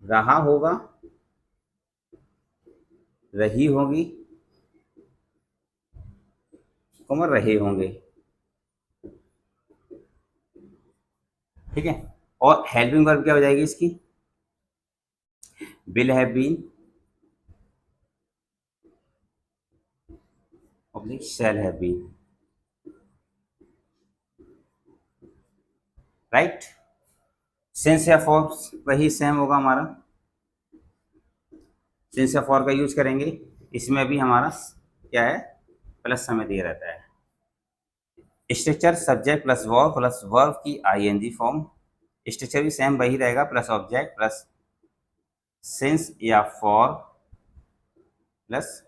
रहा होगा, रही होगी, कॉमन रहे होंगे। ठीक है, और हेल्पिंग वर्ब क्या हो जाएगी इसकी? Will have been oblique shall have been, right. Since या फॉर वही सेम होगा हमारा, सिंस या फॉर का यूज करेंगे। इसमें भी हमारा क्या है, प्लस समय दिया रहता है। स्ट्रक्चर सब्जेक्ट प्लस वर्ब की आईएनजी फॉर्म, स्ट्रक्चर भी सेम वही रहेगा, प्लस ऑब्जेक्ट प्लस सिंस या फॉर प्लस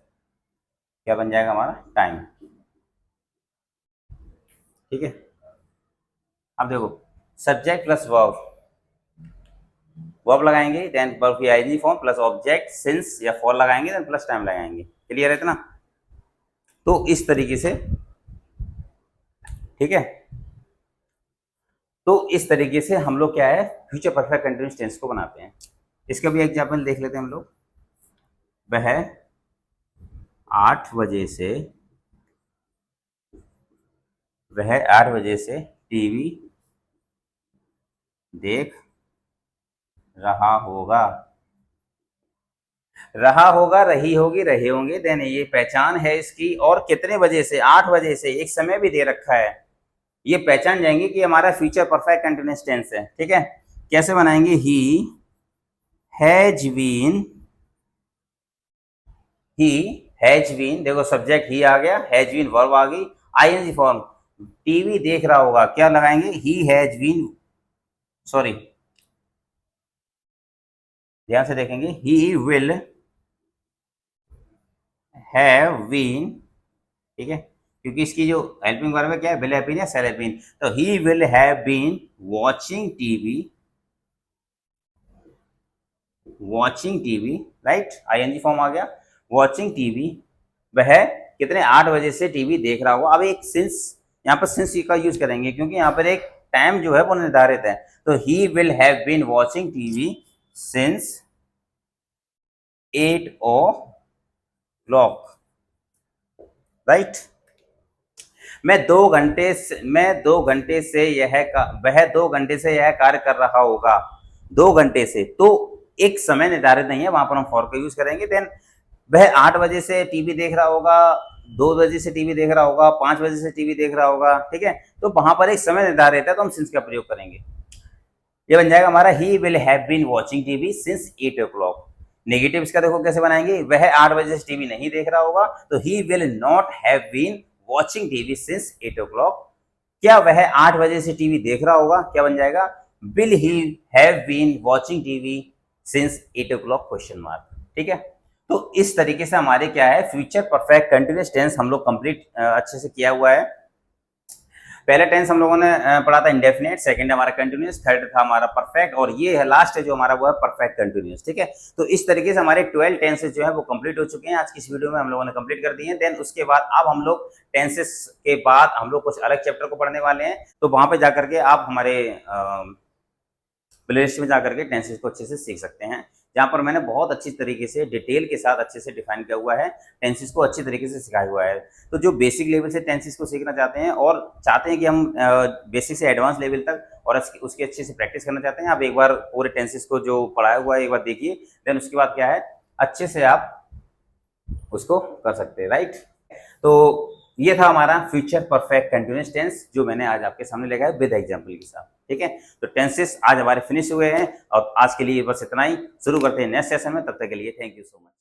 क्या बन जाएगा हमारा, टाइम। ठीक है, अब देखो सब्जेक्ट प्लस वर्ब, वर्ब लगाएंगे देन वर्ब की ING form plus object since या फॉर लगाएंगे देन प्लस टाइम लगाएंगे। क्लियर है इतना? तो इस तरीके से, ठीक है, तो इस तरीके से हम लोग क्या है, फ्यूचर परफेक्ट कंटिन्यूअस टेंस को बनाते हैं। इसका भी एग्जाम्पल देख लेते हैं हम लोग। वह 8 बजे से, वह 8 बजे से टीवी देख रहा होगा, रहा होगा, रही होगी, रहे होंगे, देन ये पहचान है इसकी, और कितने बजे से, 8 बजे से, एक समय भी दे रखा है। ये पहचान जाएंगे कि हमारा फ्यूचर परफेक्ट कंटिन्यूअस टेंस है। ठीक है, कैसे बनाएंगे? He has been, he has been, देखो सब्जेक्ट ही आ गया, हैज बीन वर्ब आ गई, आईएनजी फॉर्म, टीवी देख रहा होगा, क्या लगाएंगे? ही हैज बीन, सॉरी ध्यान से देखेंगे, ही विल हैव बीन, ठीक है, क्योंकि इसकी जो हेल्पिंग वर्ब है क्या है, विल हैव बीन या शैल हैव बीन, तो he will have been watching TV, watching TV, right, ING form आ गया, वॉचिंग टीवी, वह कितने, 8 बजे से टीवी देख रहा होगा। अब एक सिंस, यहाँ पर सिंस का यूज करेंगे क्योंकि यहाँ पर एक टाइम जो है वो निर्धारित है, तो he will have been watching TV since 8 o'clock, right. मैं 2 घंटे से वह 2 घंटे से यह कार्य कर रहा होगा, 2 घंटे से, तो एक समय निर्धारित नहीं है, वहां पर हम फॉर का यूज करेंगे। देन वह 8 बजे से टीवी देख रहा होगा, 2 बजे से टीवी देख रहा होगा, 5 बजे से टीवी देख रहा होगा, ठीक है, तो वहां पर एक समय निर्धारित है, तो हम सिंस का प्रयोग करेंगे। ये बन जाएगा हमारा he will have been watching TV since 8 o'clock। Negative इसका देखो कैसे बनाएंगे, वह 8 बजे से टीवी नहीं देख रहा होगा, तो he will not have been watching TV since 8 o'clock। क्या वह 8 बजे से टीवी देख रहा होगा, क्या बन जाएगा, will he have been watching TV since 8 o'clock question mark. ठीक है, तो इस तरीके से हमारे क्या है, फ्यूचर परफेक्ट कंटिन्यूअस टेंस हम लोग कंप्लीट अच्छे से किया हुआ है। पहला टेंस हम लोगों ने पढ़ा था इंडेफिनेट, सेकंड हमारा कंटिन्यूअस, थर्ड था हमारा परफेक्ट, और ये है लास्ट है जो हमारा वो है परफेक्ट कंटिन्यूअस। ठीक है, तो इस तरीके से हमारे 12 टेंसेस जो है वो कंप्लीट हो चुके हैं। आज की इस वीडियो में हम लोगों ने कंप्लीट कर दिए हैं। देन उसके बाद अब हम लोग टेंसेस के बाद हम लोग कुछ अलग चैप्टर को पढ़ने वाले हैं, तो वहां पे जाकर के आप हमारे प्लेलिस्ट में जाकर के टेंसेस को अच्छे से सीख सकते हैं, जहां पर मैंने बहुत अच्छी तरीके से डिटेल के साथ अच्छे से डिफाइन किया हुआ है, टेंसेस को अच्छी तरीके से सिखाया हुआ है। तो जो बेसिक लेवल से टेंसेस को सीखना चाहते हैं और चाहते हैं कि हम बेसिक से एडवांस लेवल तक और उसकी अच्छे से प्रैक्टिस करना चाहते हैं, आप एक बार पूरे टेंसेस को जो पढ़ाया हुआ है एक बार देखिए, देन उसके बाद क्या है, अच्छे से आप उसको कर सकते हैं, राइट। तो ये था हमारा फ्यूचर परफेक्ट कंटिन्यूअस टेंस जो मैंने आज आपके सामने लगाया विद एग्जांपल के साथ। ठीक है, तो टेंसेस आज हमारे फिनिश हुए हैं और आज के लिए बस इतना ही। शुरू करते हैं नेक्स्ट सेशन में, तब तक के लिए थैंक यू सो मच।